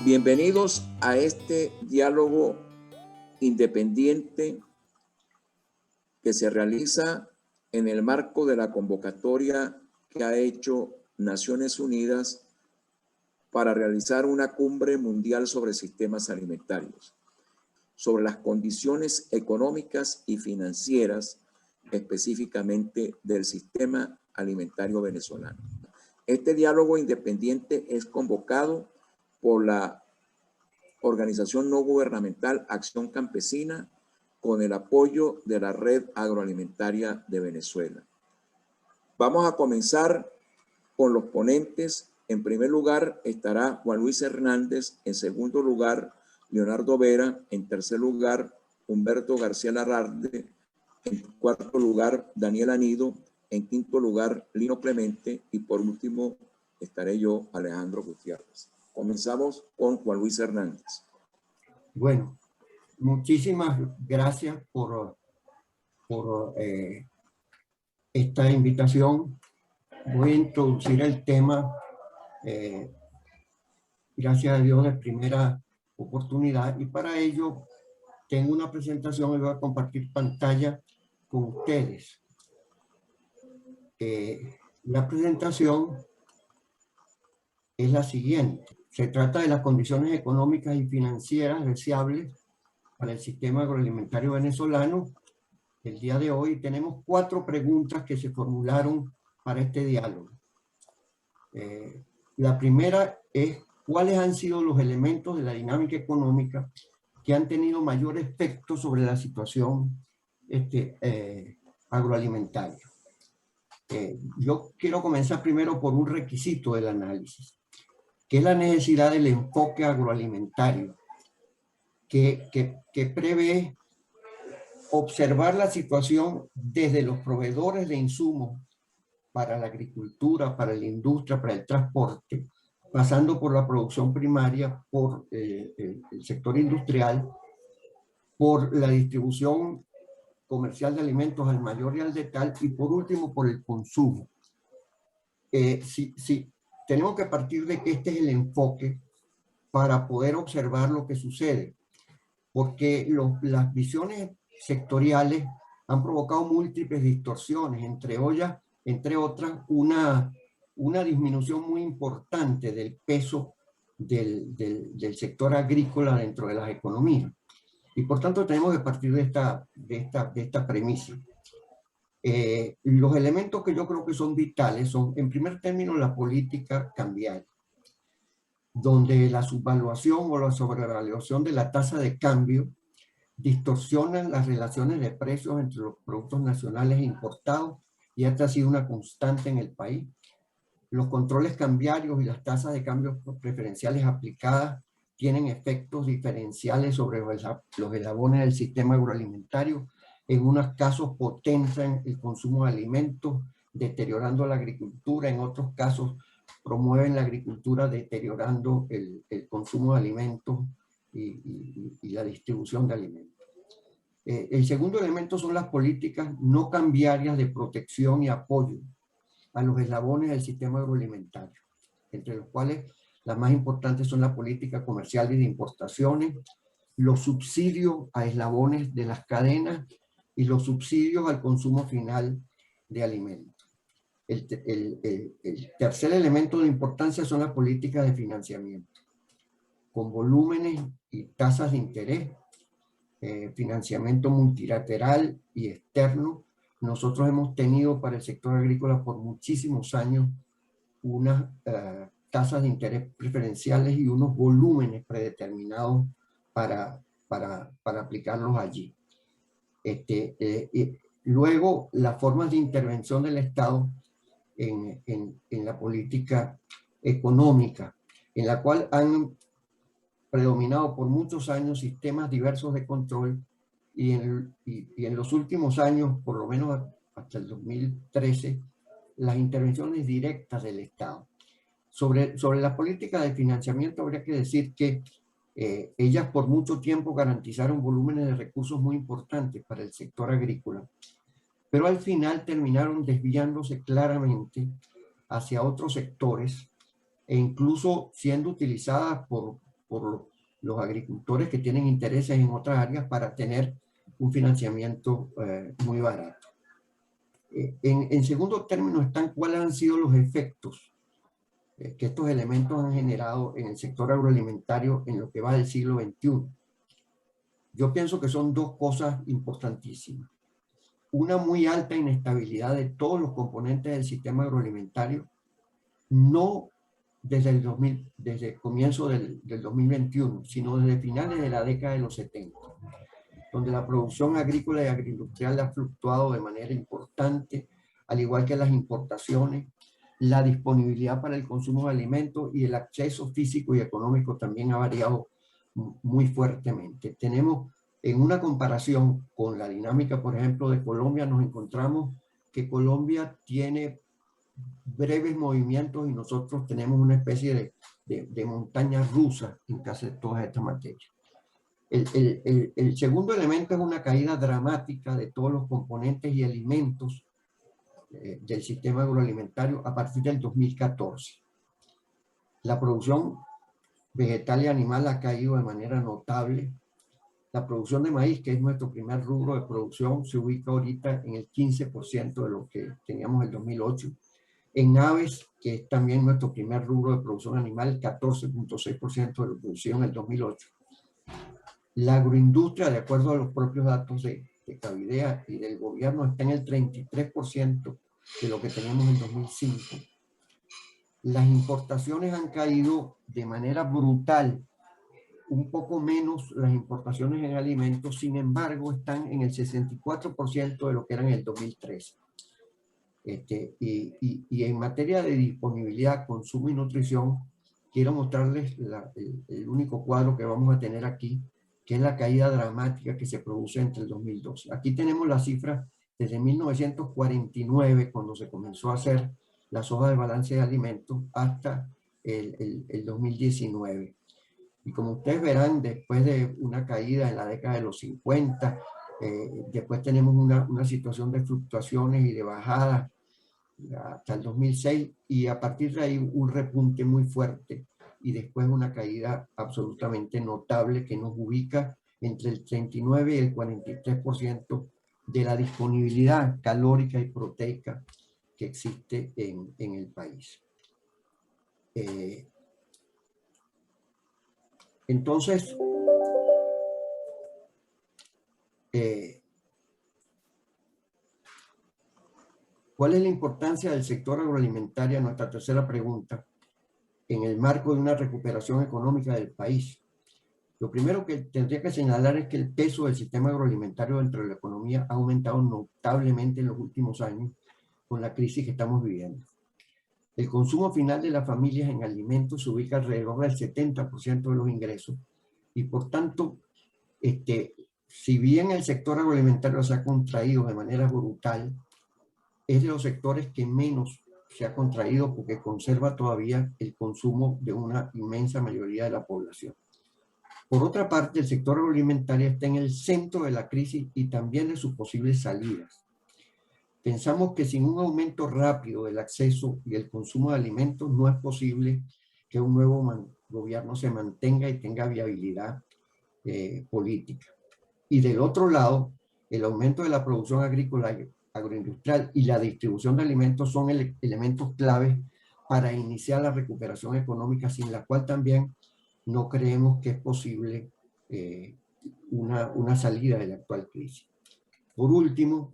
Bienvenidos a este diálogo independiente que se realiza en el marco de la convocatoria que ha hecho Naciones Unidas para realizar una cumbre mundial sobre sistemas alimentarios, sobre las condiciones económicas y financieras específicamente del sistema alimentario venezolano. Este diálogo independiente es convocado por la organización no gubernamental Acción Campesina con el apoyo de la Red Agroalimentaria de Venezuela. Vamos a comenzar con los ponentes. En primer lugar estará Juan Luis Hernández, en segundo lugar Leonardo Vera, en tercer lugar Humberto García Larralde, en cuarto lugar Daniel Anido, en quinto lugar Lino Clemente y por último estaré yo, Alejandro Gutiérrez. Comenzamos con Juan Luis Hernández. Bueno, muchísimas gracias por esta invitación. Voy a introducir el tema, gracias a Dios, de primera oportunidad, y para ello tengo una presentación y voy a compartir pantalla con ustedes. La presentación es la siguiente. Se trata de las condiciones económicas y financieras deseables para el sistema agroalimentario venezolano. El día de hoy tenemos 4 preguntas que se formularon para este diálogo. La primera es: ¿cuáles han sido los elementos de la dinámica económica que han tenido mayor efecto sobre la situación agroalimentaria? Yo quiero comenzar primero por un requisito del análisis, que es la necesidad del enfoque agroalimentario, que prevé observar la situación desde los proveedores de insumos para la agricultura, para la industria, para el transporte, pasando por la producción primaria, por el sector industrial, por la distribución comercial de alimentos al mayor y al detal, y por último por el consumo. Tenemos que partir de que este es el enfoque para poder observar lo que sucede, porque las visiones sectoriales han provocado múltiples distorsiones, entre otras una disminución muy importante del peso del sector agrícola dentro de las economías. Y por tanto tenemos que partir de esta premisa. Los elementos que yo creo que son vitales son, en primer término, la política cambiaria, donde la subvaluación o la sobrevaluación de la tasa de cambio distorsionan las relaciones de precios entre los productos nacionales e importados, y esta ha sido una constante en el país. Los controles cambiarios y las tasas de cambio preferenciales aplicadas tienen efectos diferenciales sobre los eslabones del sistema agroalimentario. En unos casos potencian el consumo de alimentos, deteriorando la agricultura; en otros casos promueven la agricultura, deteriorando el consumo de alimentos y la distribución de alimentos. El segundo elemento son las políticas no cambiarias de protección y apoyo a los eslabones del sistema agroalimentario, entre los cuales las más importantes son la política comercial y de importaciones, los subsidios a eslabones de las cadenas y los subsidios al consumo final de alimentos. El tercer elemento de importancia son las políticas de financiamiento, con volúmenes y tasas de interés, financiamiento multilateral y externo. Nosotros hemos tenido para el sector agrícola por muchísimos años unas tasas de interés preferenciales y unos volúmenes predeterminados para aplicarlos allí. Luego, las formas de intervención del Estado en la política económica, en la cual han predominado por muchos años sistemas diversos de control, y en los últimos años, por lo menos hasta el 2013, las intervenciones directas del Estado. Sobre la política de financiamiento habría que decir que ellas por mucho tiempo garantizaron volúmenes de recursos muy importantes para el sector agrícola, pero al final terminaron desviándose claramente hacia otros sectores e incluso siendo utilizadas por por los agricultores que tienen intereses en otras áreas para tener un financiamiento muy barato. En segundo término están cuáles han sido los efectos que estos elementos han generado en el sector agroalimentario en lo que va del siglo XXI. Yo pienso que son dos cosas importantísimas. Una muy alta inestabilidad de todos los componentes del sistema agroalimentario, no desde el comienzo del 2021, sino desde finales de la década de los 70, donde la producción agrícola y agroindustrial ha fluctuado de manera importante, al igual que las importaciones, la disponibilidad para el consumo de alimentos y el acceso físico y económico también ha variado muy fuertemente. Tenemos, en una comparación con la dinámica, por ejemplo, de Colombia, nos encontramos que Colombia tiene breves movimientos y nosotros tenemos una especie de montaña rusa en casi todas estas materias. El segundo elemento es una caída dramática de todos los componentes y alimentos del sistema agroalimentario a partir del 2014. La producción vegetal y animal ha caído de manera notable. La producción de maíz, que es nuestro primer rubro de producción, se ubica ahorita en el 15% de lo que teníamos en el 2008. En aves, que es también nuestro primer rubro de producción animal, 14.6% de lo producido en el 2008. La agroindustria, de acuerdo a los propios datos de Cavidea y del gobierno, está en el 33% de lo que teníamos en 2005. Las importaciones han caído de manera brutal, un poco menos las importaciones en alimentos, sin embargo, están en el 64% de lo que eran en el 2013. Y en materia de disponibilidad, consumo y nutrición, quiero mostrarles el único cuadro que vamos a tener aquí, que es la caída dramática que se produce entre el 2012. Aquí tenemos las cifras desde 1949, cuando se comenzó a hacer las hojas de balance de alimentos, hasta el 2019. Y como ustedes verán, después de una caída en la década de los 50, después tenemos una situación de fluctuaciones y de bajadas hasta el 2006, y a partir de ahí un repunte muy fuerte y después una caída absolutamente notable que nos ubica entre el 39 y el 43% de la disponibilidad calórica y proteica que existe en el país. Entonces, ¿cuál es la importancia del sector agroalimentario? Nuestra tercera pregunta, en el marco de una recuperación económica del país. Lo primero que tendría que señalar es que el peso del sistema agroalimentario dentro de la economía ha aumentado notablemente en los últimos años con la crisis que estamos viviendo. El consumo final de las familias en alimentos se ubica alrededor del 70% de los ingresos y por tanto, si bien el sector agroalimentario se ha contraído de manera brutal, es de los sectores que menos se ha contraído porque conserva todavía el consumo de una inmensa mayoría de la población. Por otra parte, el sector agroalimentario está en el centro de la crisis y también de sus posibles salidas. Pensamos que sin un aumento rápido del acceso y el consumo de alimentos no es posible que un nuevo gobierno se mantenga y tenga viabilidad política. Y del otro lado, el aumento de la producción agrícola agroindustrial y la distribución de alimentos son elementos claves para iniciar la recuperación económica, sin la cual también no creemos que es posible una salida de la actual crisis. Por último,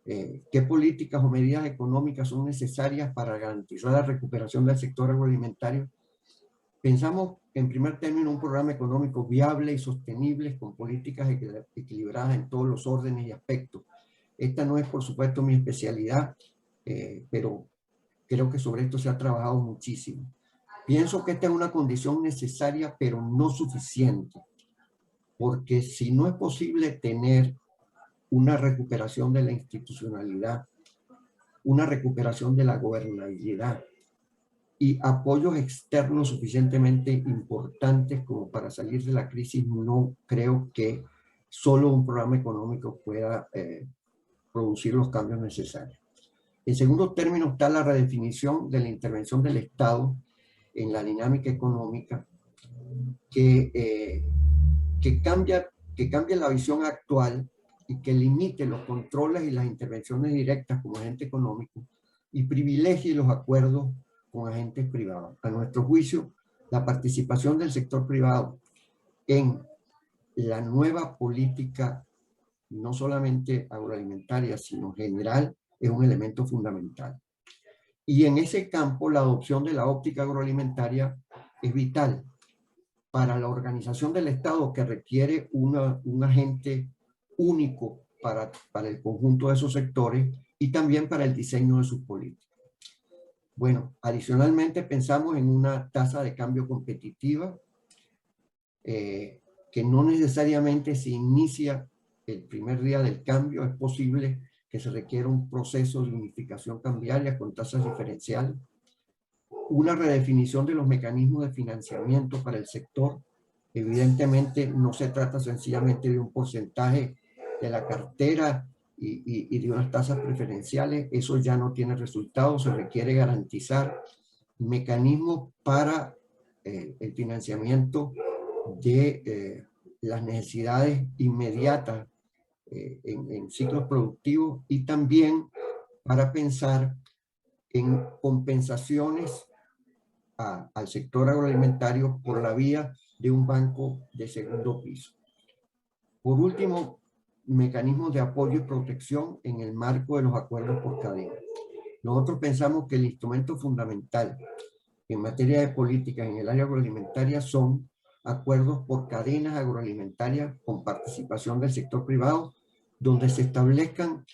¿qué políticas o medidas económicas son necesarias para garantizar la recuperación del sector agroalimentario? Pensamos, en primer término, un programa económico viable y sostenible con políticas equilibradas en todos los órdenes y aspectos. Esta no es, por supuesto, mi especialidad, pero creo que sobre esto se ha trabajado muchísimo. Pienso que esta es una condición necesaria, pero no suficiente, porque si no es posible tener una recuperación de la institucionalidad, una recuperación de la gobernabilidad y apoyos externos suficientemente importantes como para salir de la crisis, no creo que solo un programa económico pueda producir los cambios necesarios. En segundo término está la redefinición de la intervención del Estado en la dinámica económica, que cambie la visión actual y que limite los controles y las intervenciones directas como agente económico y privilegie los acuerdos con agentes privados. A nuestro juicio, la participación del sector privado en la nueva política, no solamente agroalimentaria, sino general, es un elemento fundamental. Y en ese campo, la adopción de la óptica agroalimentaria es vital para la organización del Estado, que requiere un agente único para el conjunto de esos sectores y también para el diseño de sus políticas. Bueno, adicionalmente pensamos en una tasa de cambio competitiva que no necesariamente se inicia el primer día del cambio. Es posible que se requiera un proceso de unificación cambiaria con tasas diferenciales, una redefinición de los mecanismos de financiamiento para el sector. Evidentemente no se trata sencillamente de un porcentaje de la cartera y de unas tasas preferenciales. Eso ya no tiene resultados. Se requiere garantizar mecanismos para el financiamiento de las necesidades inmediatas en ciclos productivos, y también para pensar en compensaciones al sector agroalimentario por la vía de un banco de segundo piso. Por último, mecanismos de apoyo y protección en el marco de los acuerdos por cadena. Nosotros pensamos que el instrumento fundamental en materia de políticas en el área agroalimentaria son acuerdos por cadenas agroalimentarias con participación del sector privado, donde se establezcan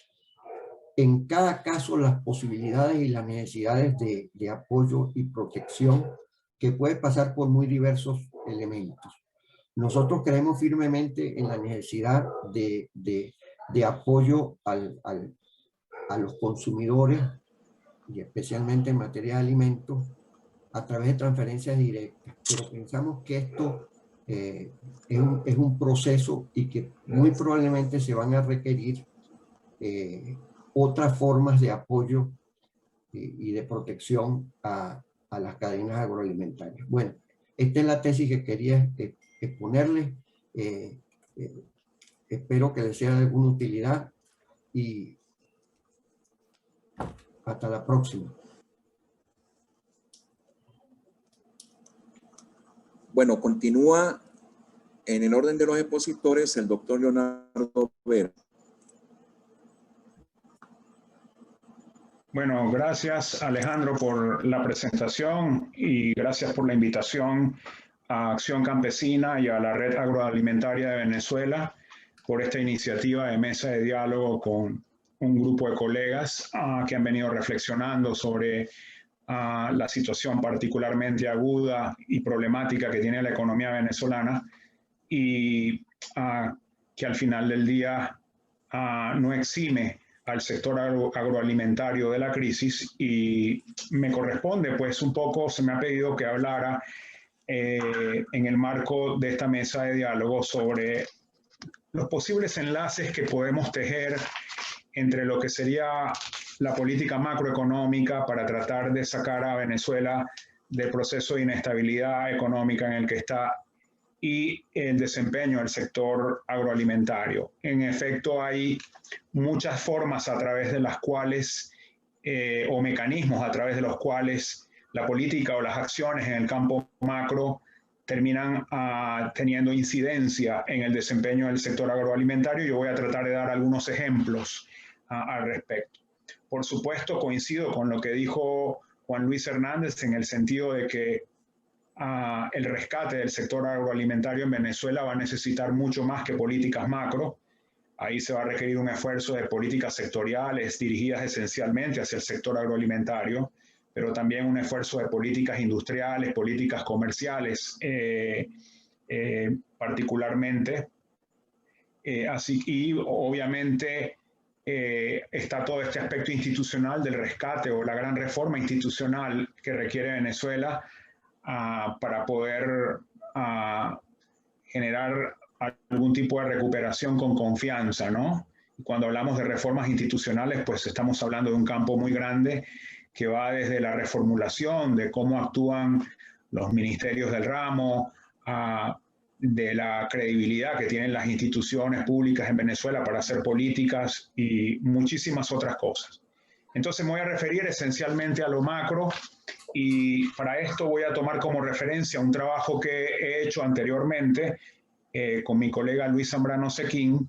en cada caso las posibilidades y las necesidades de apoyo y protección, que puede pasar por muy diversos elementos. Nosotros creemos firmemente en la necesidad de apoyo a los consumidores, y especialmente en materia de alimentos, a través de transferencias directas. Pero pensamos que esto es un proceso y que muy probablemente se van a requerir otras formas de apoyo y de protección a las cadenas agroalimentarias. Bueno, esta es la tesis que quería exponerles. Espero que les sea de alguna utilidad y hasta la próxima. Bueno, continúa en el orden de los expositores el doctor Leonardo Vera. Bueno, gracias Alejandro por la presentación y gracias por la invitación a Acción Campesina y a la Red Agroalimentaria de Venezuela por esta iniciativa de mesa de diálogo con un grupo de colegas que han venido reflexionando sobre la situación particularmente aguda y problemática que tiene la economía venezolana y que al final del día no exime al sector agroalimentario de la crisis, y me corresponde pues un poco, se me ha pedido que hablara en el marco de esta mesa de diálogo sobre los posibles enlaces que podemos tejer entre lo que sería la política macroeconómica para tratar de sacar a Venezuela del proceso de inestabilidad económica en el que está y el desempeño del sector agroalimentario. En efecto, hay muchas formas a través de las cuales, o mecanismos a través de los cuales la política o las acciones en el campo macro terminan teniendo incidencia en el desempeño del sector agroalimentario. Yo voy a tratar de dar algunos ejemplos al respecto. Por supuesto, coincido con lo que dijo Juan Luis Hernández en el sentido de que el rescate del sector agroalimentario en Venezuela va a necesitar mucho más que políticas macro. Ahí se va a requerir un esfuerzo de políticas sectoriales dirigidas esencialmente hacia el sector agroalimentario, pero también un esfuerzo de políticas industriales, políticas comerciales, particularmente. Y obviamente está todo este aspecto institucional del rescate o la gran reforma institucional que requiere Venezuela para poder generar algún tipo de recuperación con confianza, ¿no? Cuando hablamos de reformas institucionales, pues estamos hablando de un campo muy grande que va desde la reformulación, de cómo actúan los ministerios del ramo, de la credibilidad que tienen las instituciones públicas en Venezuela para hacer políticas y muchísimas otras cosas. Entonces me voy a referir esencialmente a lo macro y para esto voy a tomar como referencia un trabajo que he hecho anteriormente con mi colega Luis Zambrano Sequín,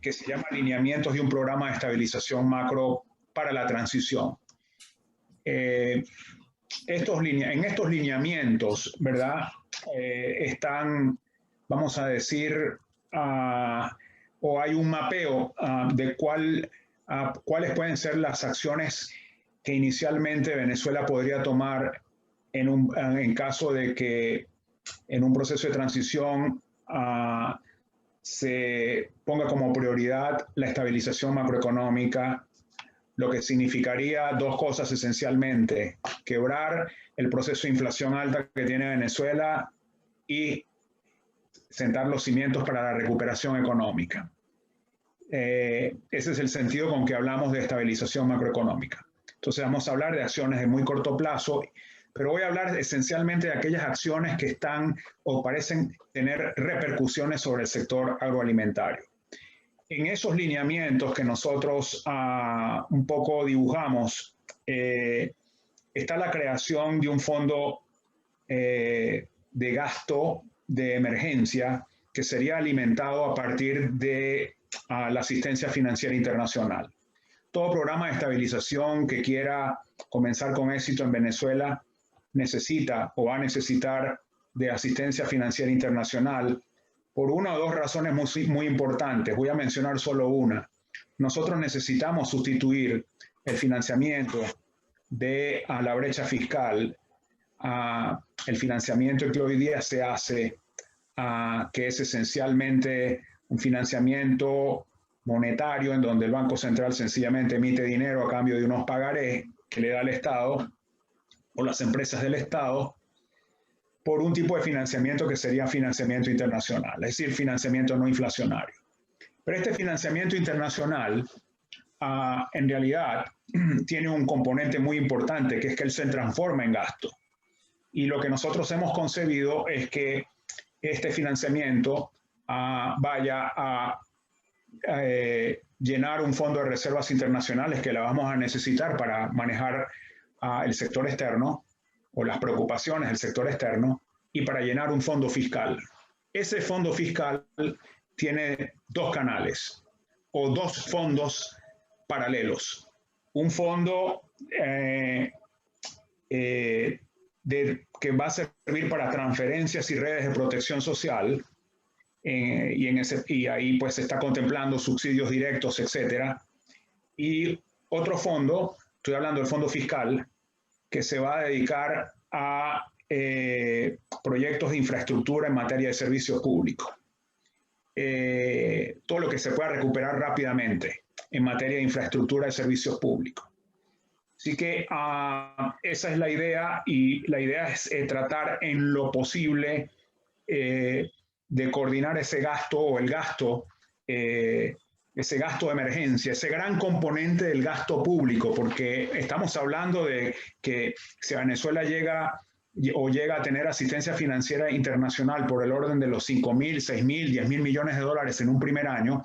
que se llama Lineamientos de un programa de estabilización macro para la transición. En estos lineamientos, ¿verdad? Están, vamos a decir, o hay un mapeo de cuáles pueden ser las acciones que inicialmente Venezuela podría tomar en caso de que en un proceso de transición se ponga como prioridad la estabilización macroeconómica, lo que significaría dos cosas esencialmente: quebrar el proceso de inflación alta que tiene Venezuela y sentar los cimientos para la recuperación económica. Ese es el sentido con que hablamos de estabilización macroeconómica. Entonces vamos a hablar de acciones de muy corto plazo, pero voy a hablar esencialmente de aquellas acciones que están o parecen tener repercusiones sobre el sector agroalimentario. En esos lineamientos que nosotros un poco dibujamos, está la creación de un fondo de gasto de emergencia que sería alimentado a partir de la asistencia financiera internacional. Todo programa de estabilización que quiera comenzar con éxito en Venezuela necesita o va a necesitar de asistencia financiera internacional por una o dos razones muy importantes. Voy a mencionar solo una. Nosotros necesitamos sustituir el financiamiento de la brecha fiscal, el financiamiento que hoy día se hace, que es esencialmente un financiamiento monetario en donde el Banco Central sencillamente emite dinero a cambio de unos pagarés que le da el Estado o las empresas del Estado, por un tipo de financiamiento que sería financiamiento internacional, es decir, financiamiento no inflacionario. Pero este financiamiento internacional en realidad tiene un componente muy importante, que es que él se transforma en gasto. Y lo que nosotros hemos concebido es que este financiamiento vaya a llenar un fondo de reservas internacionales que la vamos a necesitar para manejar el sector externo o las preocupaciones del sector externo y para llenar un fondo fiscal. Ese fondo fiscal tiene dos canales o dos fondos paralelos. Un fondo que va a servir para transferencias y redes de protección social, y ahí pues se está contemplando subsidios directos, etcétera. Y otro fondo, estoy hablando del fondo fiscal, que se va a dedicar a proyectos de infraestructura en materia de servicios públicos. Todo lo que se pueda recuperar rápidamente en materia de infraestructura de servicios públicos. Así que esa es la idea, y la idea es tratar en lo posible de coordinar ese gasto o el gasto, ese gasto de emergencia, ese gran componente del gasto público, porque estamos hablando de que si Venezuela llega a tener asistencia financiera internacional por el orden de los 5.000, 6.000, 10.000 millones de dólares en un primer año,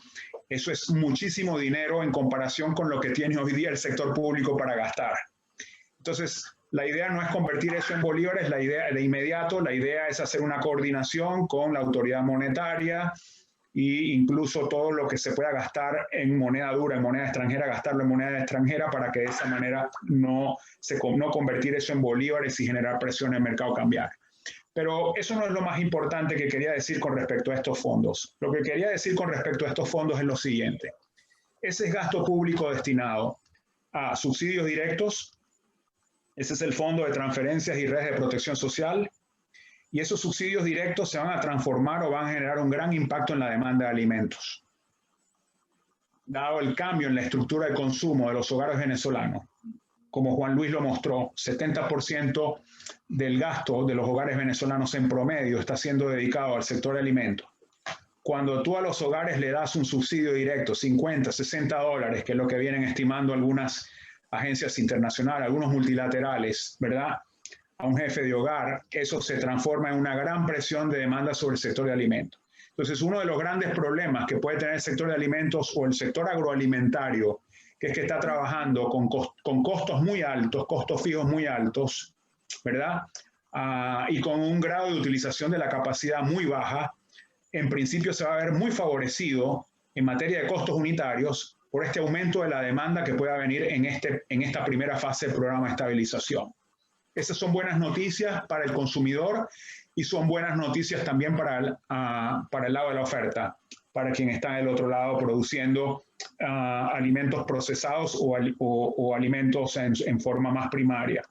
eso es muchísimo dinero en comparación con lo que tiene hoy día el sector público para gastar. Entonces, la idea no es convertir eso en bolívares, la idea de inmediato, la idea es hacer una coordinación con la autoridad monetaria e incluso todo lo que se pueda gastar en moneda dura, en moneda extranjera, gastarlo en moneda extranjera para que de esa manera no convertir eso en bolívares y generar presión en el mercado cambiario. Pero eso no es lo más importante que quería decir con respecto a estos fondos. Lo que quería decir con respecto a estos fondos es lo siguiente. Ese es gasto público destinado a subsidios directos. Ese es el Fondo de Transferencias y Redes de Protección Social. Y esos subsidios directos se van a transformar o van a generar un gran impacto en la demanda de alimentos. Dado el cambio en la estructura de consumo de los hogares venezolanos, como Juan Luis lo mostró, 70% del gasto de los hogares venezolanos en promedio está siendo dedicado al sector de alimentos. Cuando tú a los hogares le das un subsidio directo, 50, 60 dólares, que es lo que vienen estimando algunas agencias internacionales, algunos multilaterales, ¿verdad? a un jefe de hogar, eso se transforma en una gran presión de demanda sobre el sector de alimentos. Entonces, uno de los grandes problemas que puede tener el sector de alimentos o el sector agroalimentario, que es que está trabajando con costos muy altos, costos fijos muy altos, ¿verdad? Y con un grado de utilización de la capacidad muy baja, en principio se va a ver muy favorecido en materia de costos unitarios por este aumento de la demanda que pueda venir en esta primera fase del programa de estabilización. Esas son buenas noticias para el consumidor y son buenas noticias también para el lado de la oferta, para quien está del otro lado produciendo alimentos procesados o alimentos en forma más primaria.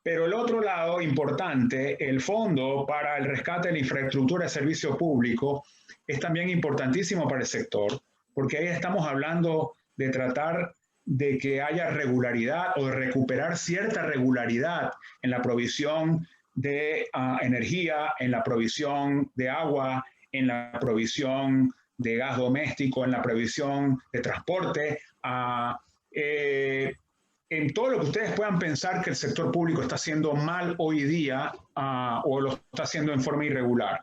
Pero el otro lado importante, el Fondo para el Rescate de la Infraestructura de Servicio Público, es también importantísimo para el sector, porque ahí estamos hablando de tratar de que haya regularidad o de recuperar cierta regularidad en la provisión de energía, en la provisión de agua, en la provisión de gas doméstico, en la provisión de transporte, en todo lo que ustedes puedan pensar que el sector público está haciendo mal hoy día o lo está haciendo en forma irregular.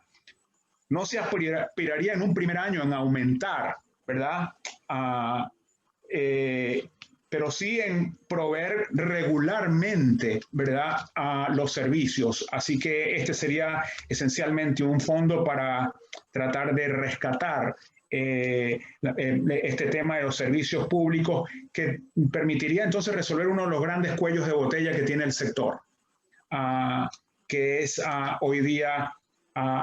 No se aspiraría en un primer año en aumentar, ¿verdad? Pero sí en proveer regularmente, ¿verdad?, los servicios. Así que este sería esencialmente un fondo para tratar de rescatar este tema de los servicios públicos, que permitiría entonces resolver uno de los grandes cuellos de botella que tiene el sector, que es hoy día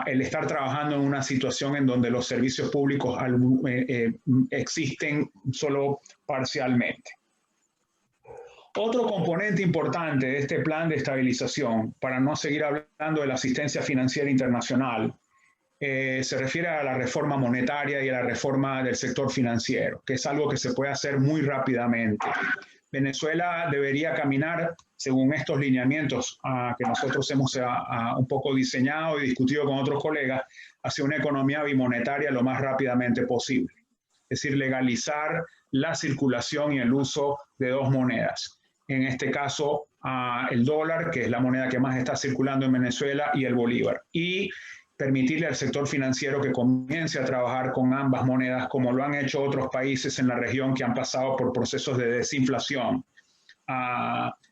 el estar trabajando en una situación en donde los servicios públicos existen solo parcialmente. Otro componente importante de este plan de estabilización, para no seguir hablando de la asistencia financiera internacional, se refiere a la reforma monetaria y a la reforma del sector financiero, que es algo que se puede hacer muy rápidamente. Venezuela debería caminar, según estos lineamientos que nosotros hemos un poco diseñado y discutido con otros colegas, hacia una economía bimonetaria lo más rápidamente posible. Es decir, legalizar la circulación y el uso de dos monedas. En este caso, el dólar, que es la moneda que más está circulando en Venezuela, y el bolívar. Y permitirle al sector financiero que comience a trabajar con ambas monedas, como lo han hecho otros países en la región que han pasado por procesos de desinflación.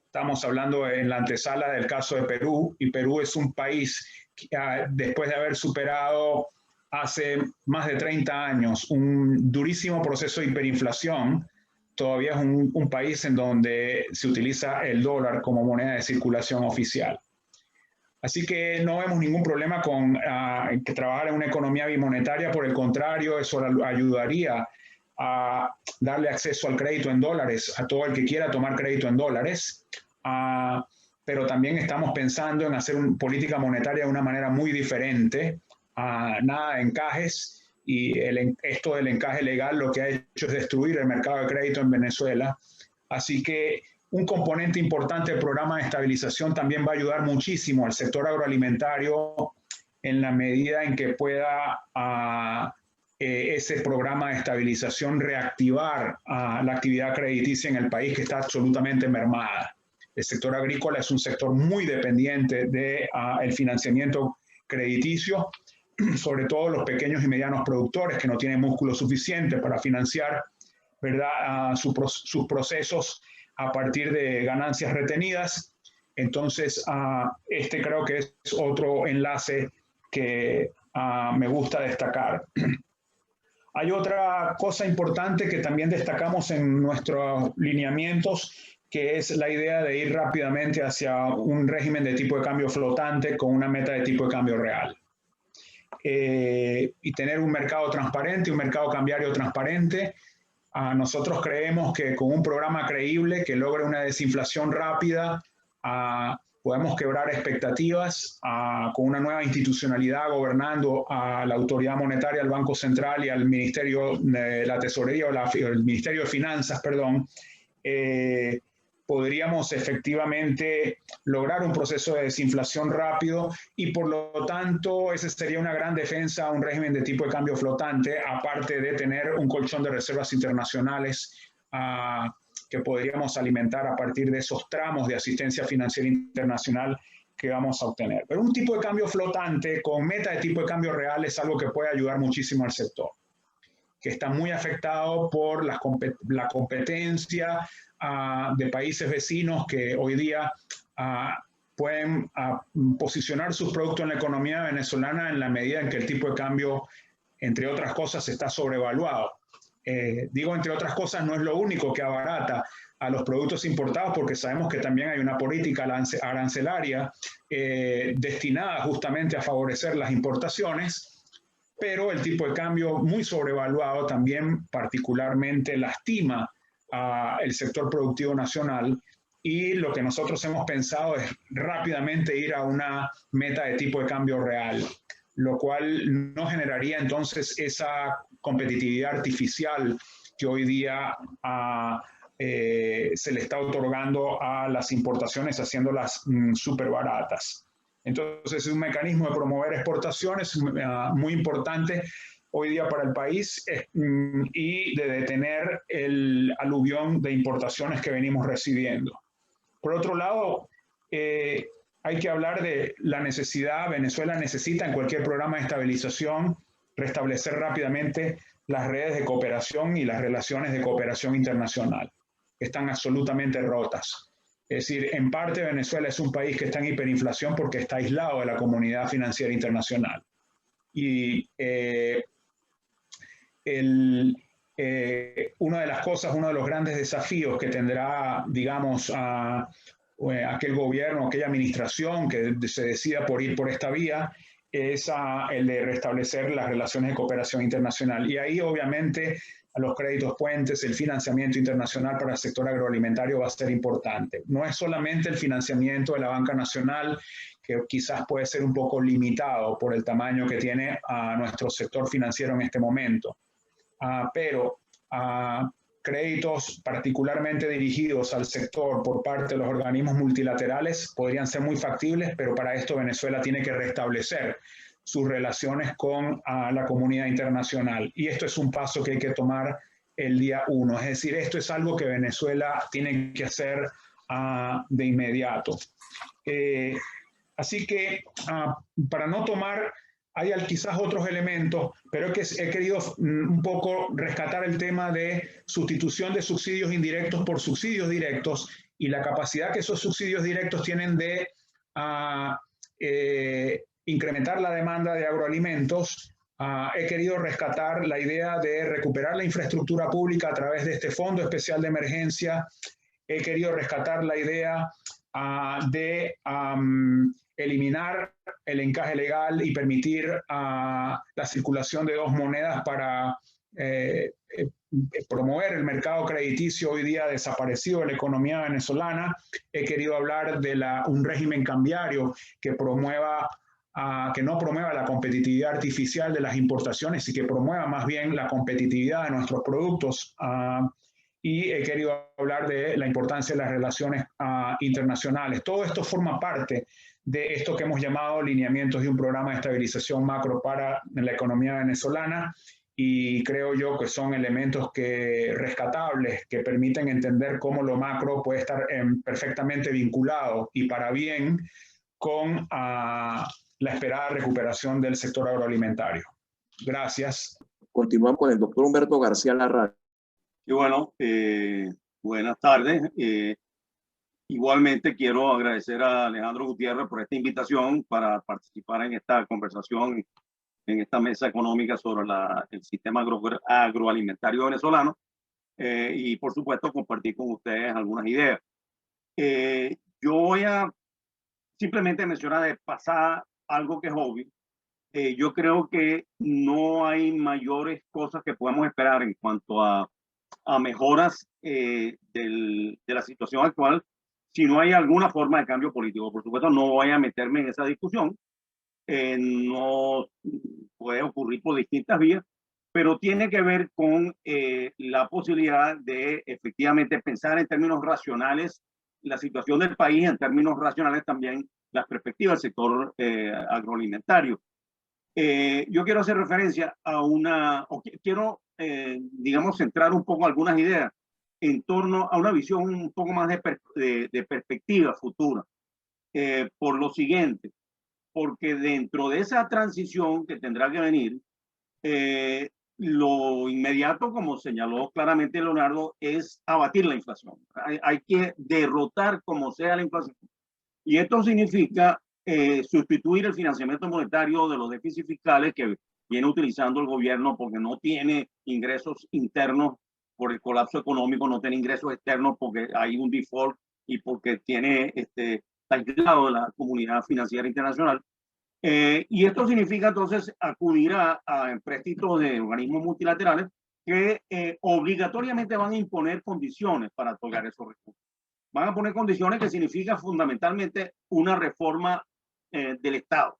Estamos hablando en la antesala del caso de Perú, y Perú es un país que, después de haber superado hace más de 30 años un durísimo proceso de hiperinflación, todavía es un país en donde se utiliza el dólar como moneda de circulación oficial. Así que no vemos ningún problema con que trabajar en una economía bimonetaria. Por el contrario, eso ayudaría a darle acceso al crédito en dólares a todo el que quiera tomar crédito en dólares. Pero también estamos pensando en hacer una política monetaria de una manera muy diferente. Nada de encajes, y esto del encaje legal lo que ha hecho es destruir el mercado de crédito en Venezuela. Así que un componente importante del programa de estabilización también va a ayudar muchísimo al sector agroalimentario en la medida en que pueda ese programa de estabilización reactivar la actividad crediticia en el país, que está absolutamente mermada. El sector agrícola es un sector muy dependiente del financiamiento crediticio, sobre todo los pequeños y medianos productores que no tienen músculo suficiente para financiar, ¿verdad?, sus procesos a partir de ganancias retenidas. Entonces, este creo que es otro enlace que me gusta destacar. Hay otra cosa importante que también destacamos en nuestros lineamientos, que es la idea de ir rápidamente hacia un régimen de tipo de cambio flotante con una meta de tipo de cambio real. Y tener un mercado transparente, un mercado cambiario transparente. Nosotros creemos que con un programa creíble que logre una desinflación rápida, podemos quebrar expectativas con una nueva institucionalidad gobernando a la autoridad monetaria, al Banco Central y al Ministerio de la Tesorería, o el Ministerio de Finanzas, perdón. Podríamos efectivamente lograr un proceso de desinflación rápido, y por lo tanto ese sería una gran defensa a un régimen de tipo de cambio flotante, aparte de tener un colchón de reservas internacionales que podríamos alimentar a partir de esos tramos de asistencia financiera internacional que vamos a obtener. Pero un tipo de cambio flotante con meta de tipo de cambio real es algo que puede ayudar muchísimo al sector, que está muy afectado por la competencia de países vecinos que hoy día pueden posicionar sus productos en la economía venezolana en la medida en que el tipo de cambio, entre otras cosas, está sobrevaluado. Digo entre otras cosas, no es lo único que abarata a los productos importados, porque sabemos que también hay una política arancelaria destinada justamente a favorecer las importaciones, pero el tipo de cambio muy sobrevaluado también particularmente lastima al sector productivo nacional, y lo que nosotros hemos pensado es rápidamente ir a una meta de tipo de cambio real, lo cual no generaría entonces esa competitividad artificial que hoy día se le está otorgando a las importaciones, haciéndolas súper baratas. Entonces es un mecanismo de promover exportaciones muy importante hoy día para el país y de detener el aluvión de importaciones que venimos recibiendo. Por otro lado, hay que hablar de la necesidad. Venezuela necesita en cualquier programa de estabilización restablecer rápidamente las redes de cooperación y las relaciones de cooperación internacional, que están absolutamente rotas. Es decir, en parte Venezuela es un país que está en hiperinflación porque está aislado de la comunidad financiera internacional. Y una de las cosas, uno de los grandes desafíos que tendrá, digamos, aquel gobierno, aquella administración que se decida por ir por esta vía, es el de restablecer las relaciones de cooperación internacional. Y ahí, obviamente, a los créditos puentes, el financiamiento internacional para el sector agroalimentario va a ser importante. No es solamente el financiamiento de la banca nacional, que quizás puede ser un poco limitado por el tamaño que tiene nuestro sector financiero en este momento, pero créditos particularmente dirigidos al sector por parte de los organismos multilaterales podrían ser muy factibles, pero para esto Venezuela tiene que restablecer sus relaciones con la comunidad internacional. Y esto es un paso que hay que tomar el día 1. Es decir, esto es algo que Venezuela tiene que hacer de inmediato. Así que para no tomar, hay quizás otros elementos, pero he querido un poco rescatar el tema de sustitución de subsidios indirectos por subsidios directos y la capacidad que esos subsidios directos tienen de incrementar la demanda de agroalimentos. He querido rescatar la idea de recuperar la infraestructura pública a través de este Fondo Especial de Emergencia. He querido rescatar la idea de eliminar el encaje legal y permitir la circulación de dos monedas para promover el mercado crediticio hoy día desaparecido de la economía venezolana. He querido hablar de un régimen cambiario que que no promueva la competitividad artificial de las importaciones y que promueva más bien la competitividad de nuestros productos. Y he querido hablar de la importancia de las relaciones internacionales. Todo esto forma parte de esto que hemos llamado lineamientos de un programa de estabilización macro para la economía venezolana, y creo yo que son elementos rescatables que permiten entender cómo lo macro puede estar perfectamente vinculado y para bien con la esperada recuperación del sector agroalimentario. Gracias. Continuamos con el doctor Humberto García Larrañaga. Y bueno, buenas tardes. Igualmente quiero agradecer a Alejandro Gutiérrez por esta invitación para participar en esta conversación, en esta mesa económica sobre el sistema agroalimentario venezolano, y por supuesto compartir con ustedes algunas ideas. Yo voy a simplemente mencionar de pasada algo que es obvio. Yo creo que no hay mayores cosas que podemos esperar en cuanto a mejoras de la situación actual si no hay alguna forma de cambio político. Por supuesto, no voy a meterme en esa discusión. No puede ocurrir por distintas vías, pero tiene que ver con la posibilidad de efectivamente pensar en términos racionales la situación del país, en términos racionales también las perspectivas del sector agroalimentario. Yo quiero hacer referencia a quiero, digamos, centrar un poco algunas ideas en torno a una visión un poco más de perspectiva futura, por lo siguiente, porque dentro de esa transición que tendrá que venir, lo inmediato, como señaló claramente Leonardo, es abatir la inflación. Hay que derrotar como sea la inflación. Y esto significa sustituir el financiamiento monetario de los déficits fiscales que viene utilizando el gobierno porque no tiene ingresos internos por el colapso económico, no tiene ingresos externos porque hay un default y porque tiene está aislado de la comunidad financiera internacional. Y esto significa entonces acudir a empréstitos de organismos multilaterales que obligatoriamente van a imponer condiciones para otorgar esos recursos. Van a poner condiciones que significa fundamentalmente una reforma del Estado,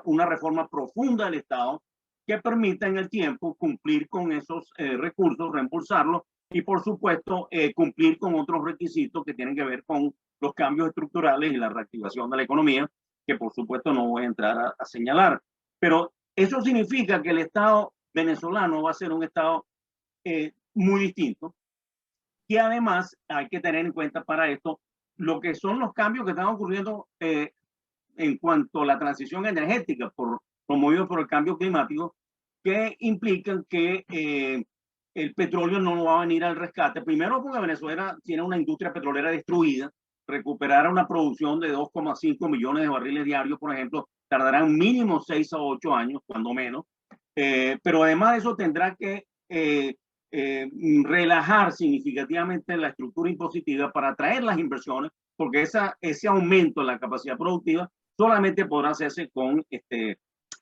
una reforma profunda del Estado que permita en el tiempo cumplir con esos recursos, reembolsarlos y por supuesto cumplir con otros requisitos que tienen que ver con los cambios estructurales y la reactivación de la economía, que por supuesto no voy a entrar a señalar. Pero eso significa que el Estado venezolano va a ser un Estado muy distinto, y además hay que tener en cuenta para esto lo que son los cambios que están ocurriendo en cuanto a la transición energética promovido por el cambio climático, que implican que el petróleo no va a venir al rescate. Primero porque Venezuela tiene una industria petrolera destruida. Recuperar una producción de 2,5 millones de barriles diarios, por ejemplo, tardarán mínimo 6 a 8 años, cuando menos. Pero además de eso tendrá que relajar significativamente la estructura impositiva para atraer las inversiones, porque ese aumento en la capacidad productiva solamente podrá hacerse con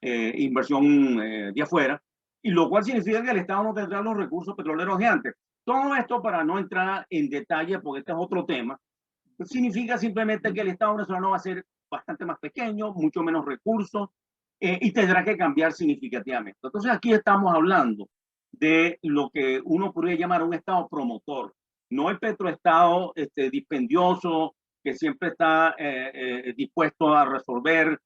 inversión de afuera, y lo cual significa que el Estado no tendrá los recursos petroleros de antes. Todo esto, para no entrar en detalle, porque este es otro tema, significa simplemente que el Estado venezolano va a ser bastante más pequeño, mucho menos recursos, y tendrá que cambiar significativamente. Entonces aquí estamos hablando de lo que uno podría llamar un Estado promotor, no el petroestado dispendioso que siempre está dispuesto a resolver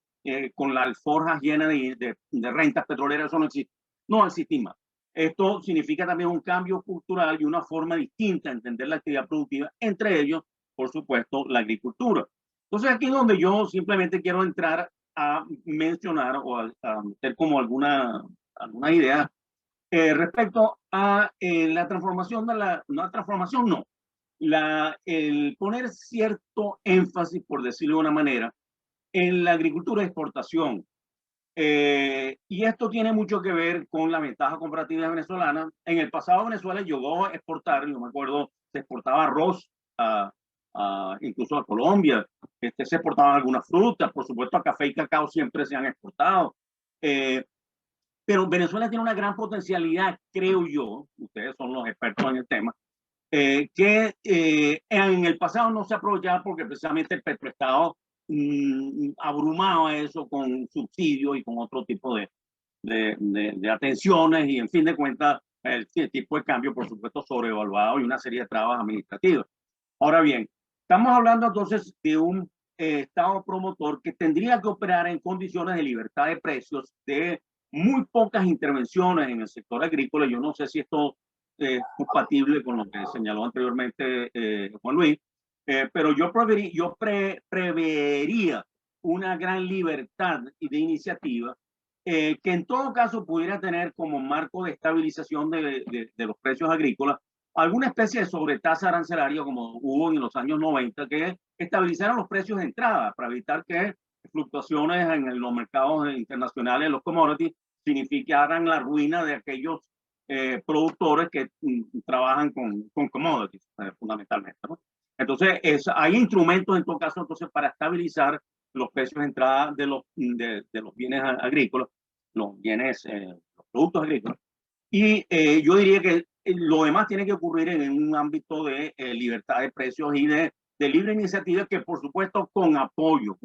con la alforja llena de rentas petroleras. Eso no existe, no existe más. Esto significa también un cambio cultural y una forma distinta de entender la actividad productiva, entre ellos, por supuesto, la agricultura. Entonces aquí es donde yo simplemente quiero entrar a mencionar o a meter como alguna idea respecto a la transformación el poner cierto énfasis, por decirlo de una manera, en la agricultura de exportación. Y esto tiene mucho que ver con la ventaja comparativa venezolana. En el pasado Venezuela llegó a exportar, yo me acuerdo, se exportaba arroz incluso a Colombia, se exportaban algunas frutas, por supuesto a café y cacao siempre se han exportado. Pero Venezuela tiene una gran potencialidad, creo yo, ustedes son los expertos en el tema, que en el pasado no se aprovechaba porque precisamente el petroestado abrumaba eso con subsidios y con otro tipo de atenciones, y en fin de cuentas el tipo de cambio, por supuesto, sobrevaluado y una serie de trabas administrativas. Ahora bien, estamos hablando entonces de un Estado promotor que tendría que operar en condiciones de libertad de precios, de muy pocas intervenciones en el sector agrícola. Yo no sé si esto es compatible con lo que señaló anteriormente Juan Luis, pero yo prevería una gran libertad de iniciativa que en todo caso pudiera tener como marco de estabilización de los precios agrícolas alguna especie de sobretasa arancelaria como hubo en los años 90, que estabilizaron los precios de entrada para evitar que fluctuaciones en los mercados internacionales, los commodities, significaran la ruina de aquellos productores que trabajan con commodities, fundamentalmente, ¿no? Entonces, hay instrumentos en todo caso entonces para estabilizar los precios de entrada de los bienes agrícolas, los productos agrícolas. Y yo diría que lo demás tiene que ocurrir en un ámbito de libertad de precios y de libre iniciativa, que por supuesto con apoyo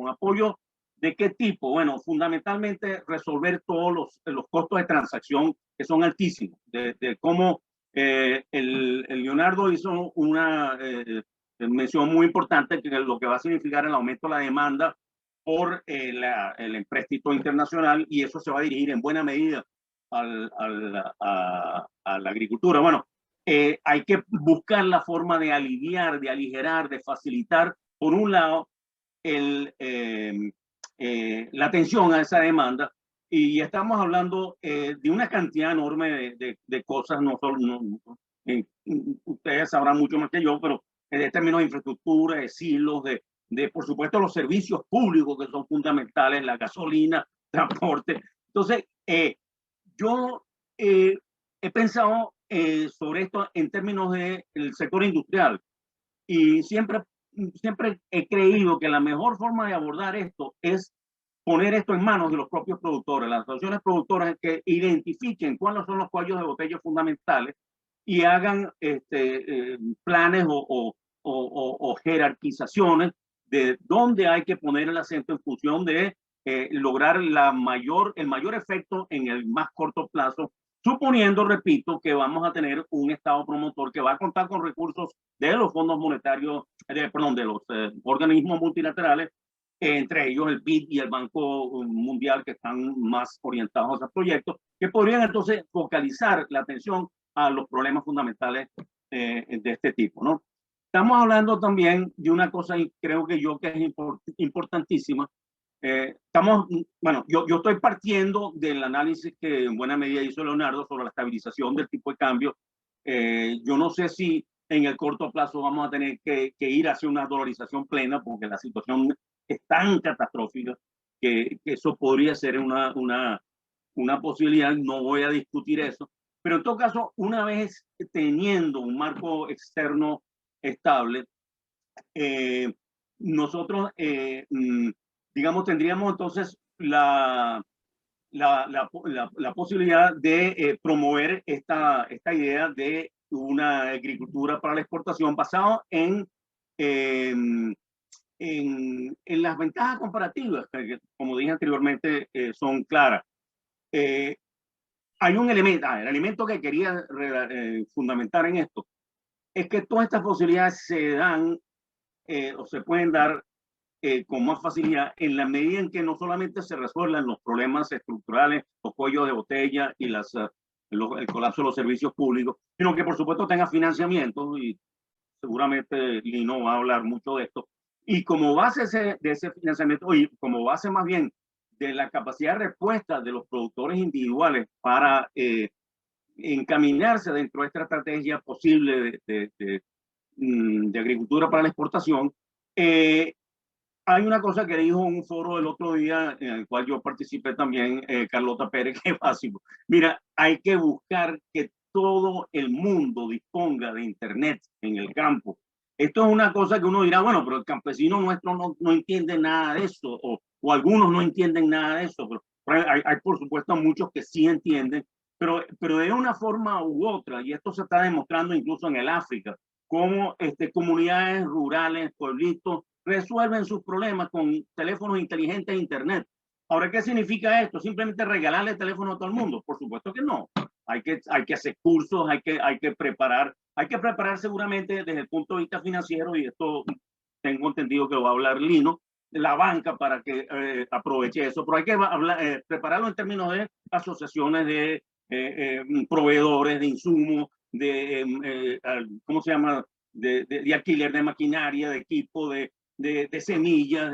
¿de qué tipo? Bueno, fundamentalmente resolver todos los costos de transacción que son altísimos, de cómo el Leonardo hizo una mención muy importante, que lo que va a significar el aumento de la demanda por el empréstito internacional, y eso se va a dirigir en buena medida a la agricultura. Bueno, hay que buscar la forma de aliviar, de aligerar, de facilitar, por un lado, la atención a esa demanda. Y estamos hablando de una cantidad enorme de cosas, no solo, ustedes sabrán mucho más que yo, pero en términos de infraestructura, de silos, por supuesto, los servicios públicos que son fundamentales, la gasolina, transporte. Entonces, yo he pensado sobre esto en términos del sector industrial, y siempre he creído que la mejor forma de abordar esto es poner esto en manos de los propios productores, las asociaciones productoras, que identifiquen cuáles son los cuellos de botella fundamentales y hagan planes o jerarquizaciones de dónde hay que poner el acento en función de lograr el mayor efecto en el más corto plazo, suponiendo, repito, que vamos a tener un Estado promotor que va a contar con recursos de los fondos monetarios, de los organismos multilaterales, entre ellos el BID y el Banco Mundial, que están más orientados a esos proyectos, que podrían entonces focalizar la atención a los problemas fundamentales de este tipo, ¿no? Estamos hablando también de una cosa, y creo que es importantísima. Bueno, yo estoy partiendo del análisis que en buena medida hizo Leonardo sobre la estabilización del tipo de cambio. Yo no sé si en el corto plazo vamos a tener que ir hacia una dolarización plena, porque la situación es tan catastrófica que eso podría ser una posibilidad. No voy a discutir eso, pero en todo caso, una vez teniendo un marco externo estable, nosotros, digamos, tendríamos entonces la posibilidad de promover esta idea de una agricultura para la exportación basado en las ventajas comparativas, que, como dije anteriormente, son claras. Hay un elemento, el elemento que quería fundamentar en esto, es que todas estas posibilidades se dan o se pueden dar con más facilidad en la medida en que no solamente se resuelvan los problemas estructurales, los cuellos de botella y el colapso de los servicios públicos, sino que por supuesto tenga financiamiento, y seguramente Lino va a hablar mucho de esto. Y como base de ese financiamiento, y como base más bien de la capacidad de respuesta de los productores individuales para encaminarse dentro de esta estrategia posible de agricultura para la exportación, hay una cosa que dijo en un foro el otro día, en el cual yo participé también, Carlota Pérez, que es básico. Mira, hay que buscar que todo el mundo disponga de Internet en el campo. Esto es una cosa que uno dirá, bueno, pero el campesino nuestro no entiende nada de eso, o algunos no entienden nada de eso, pero hay por supuesto muchos que sí entienden, pero de una forma u otra, y esto se está demostrando incluso en el África, cómo comunidades rurales, pueblitos, resuelven sus problemas con teléfonos inteligentes e Internet. Ahora, ¿qué significa esto? ¿Simplemente regalarle el teléfono a todo el mundo? Por supuesto que no. Hay que hacer cursos, hay que preparar seguramente desde el punto de vista financiero, y esto tengo entendido que lo va a hablar Lino, la banca, para que aproveche eso, pero hay que prepararlo en términos de asociaciones de proveedores de insumos, ¿cómo se llama? De alquiler de maquinaria, de equipo, de semillas,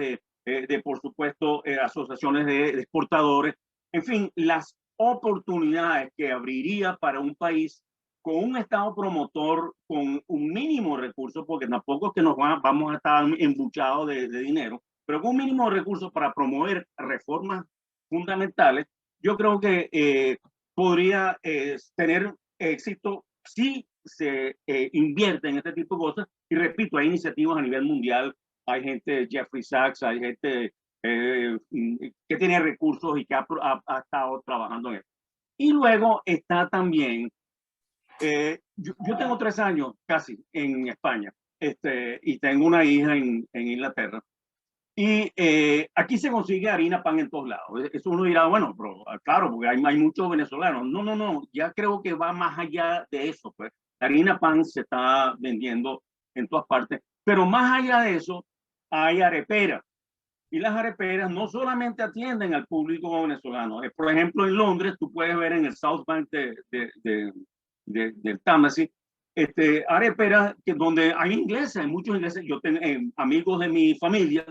por supuesto, asociaciones de exportadores. En fin, las oportunidades que abriría para un país con un Estado promotor con un mínimo de recursos, porque tampoco es que vamos a estar embuchados de dinero, pero con un mínimo de recursos para promover reformas fundamentales, yo creo que podría tener éxito si se invierte en este tipo de cosas. Y repito, hay iniciativas a nivel mundial, hay gente, Jeffrey Sachs, hay gente que tiene recursos y que ha estado trabajando en eso. Y luego está también, yo tengo 3 años casi en España, y tengo una hija en Inglaterra. Y aquí se consigue harina, pan en todos lados. Eso uno dirá, bueno, pero claro, porque hay muchos venezolanos. No, ya creo que va más allá de eso. Pues la harina, pan se está vendiendo en todas partes, pero más allá de eso hay areperas. Y las areperas no solamente atienden al público venezolano. Por ejemplo, en Londres tú puedes ver en el South Bank del Támesis areperas donde hay ingleses, hay muchos ingleses. Yo tengo amigos de mi familia,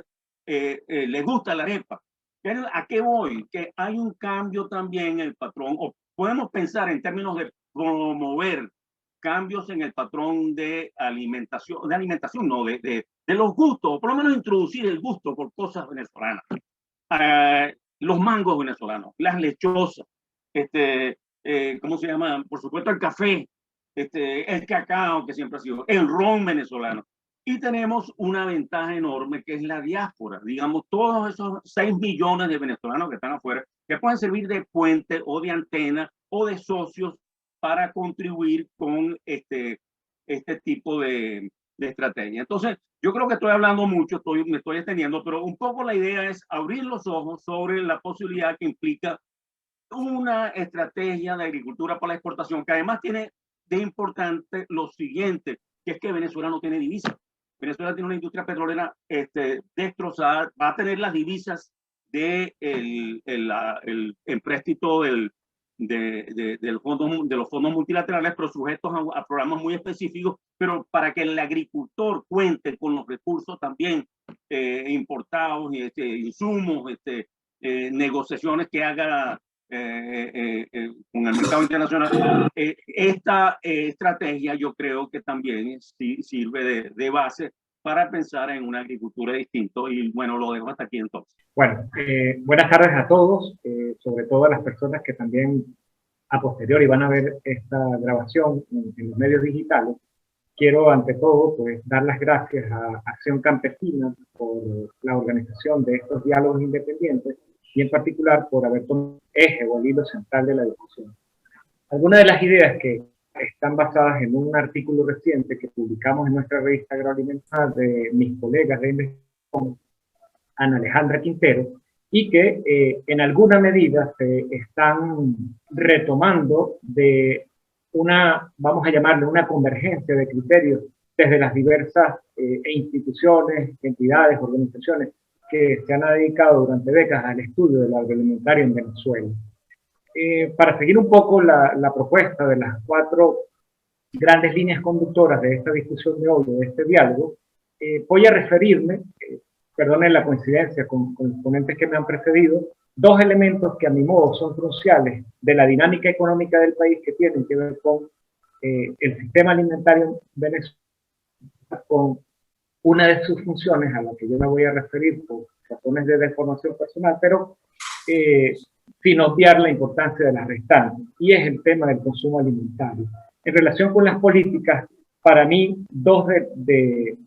les gusta la arepa. Pero ¿a qué voy? Que hay un cambio también en el patrón, o podemos pensar en términos de promover cambios en el patrón de alimentación, no, de los gustos, o por lo menos introducir el gusto por cosas venezolanas. Los mangos venezolanos, las lechosas, ¿cómo se llama? Por supuesto el café, el cacao, que siempre ha sido, el ron venezolano. Y tenemos una ventaja enorme que es la diáspora. Digamos, todos esos 6 millones de venezolanos que están afuera, que pueden servir de puente o de antena o de socios para contribuir con este tipo de estrategia. Entonces, yo creo que estoy hablando mucho, me estoy extendiendo, pero un poco la idea es abrir los ojos sobre la posibilidad que implica una estrategia de agricultura para la exportación, que además tiene de importante lo siguiente, que es que Venezuela no tiene divisas. Venezuela tiene una industria petrolera destrozada, va a tener las divisas del empréstito de los fondos multilaterales, pero sujetos a programas muy específicos, pero para que el agricultor cuente con los recursos también importados, insumos, negociaciones que haga con el mercado internacional. Esta estrategia yo creo que también sirve de base para pensar en una agricultura distinta, y bueno, lo dejo hasta aquí entonces. Bueno, buenas tardes a todos, sobre todo a las personas que también a posteriori van a ver esta grabación en los medios digitales. Quiero ante todo pues dar las gracias a Acción Campesina por la organización de estos diálogos independientes y en particular por haber tomado eje o el hilo central de la discusión. Algunas de las ideas que están basadas en un artículo reciente que publicamos en nuestra revista agroalimentaria de mis colegas de investigación, Ana Alejandra Quintero, y que en alguna medida se están retomando de una, vamos a llamarle una convergencia de criterios desde las diversas instituciones, entidades, organizaciones que se han dedicado durante décadas al estudio del agroalimentario en Venezuela. Para seguir un poco la propuesta de las 4 grandes líneas conductoras de esta discusión de hoy, de este diálogo, voy a referirme, perdonen la coincidencia con los ponentes que me han precedido, 2 elementos que a mi modo son cruciales de la dinámica económica del país que tienen que ver con el sistema alimentario venezolano, con una de sus funciones a la que yo me voy a referir por razones de deformación personal, pero sin obviar la importancia de las restantes, y es el tema del consumo alimentario. En relación con las políticas, para mí, de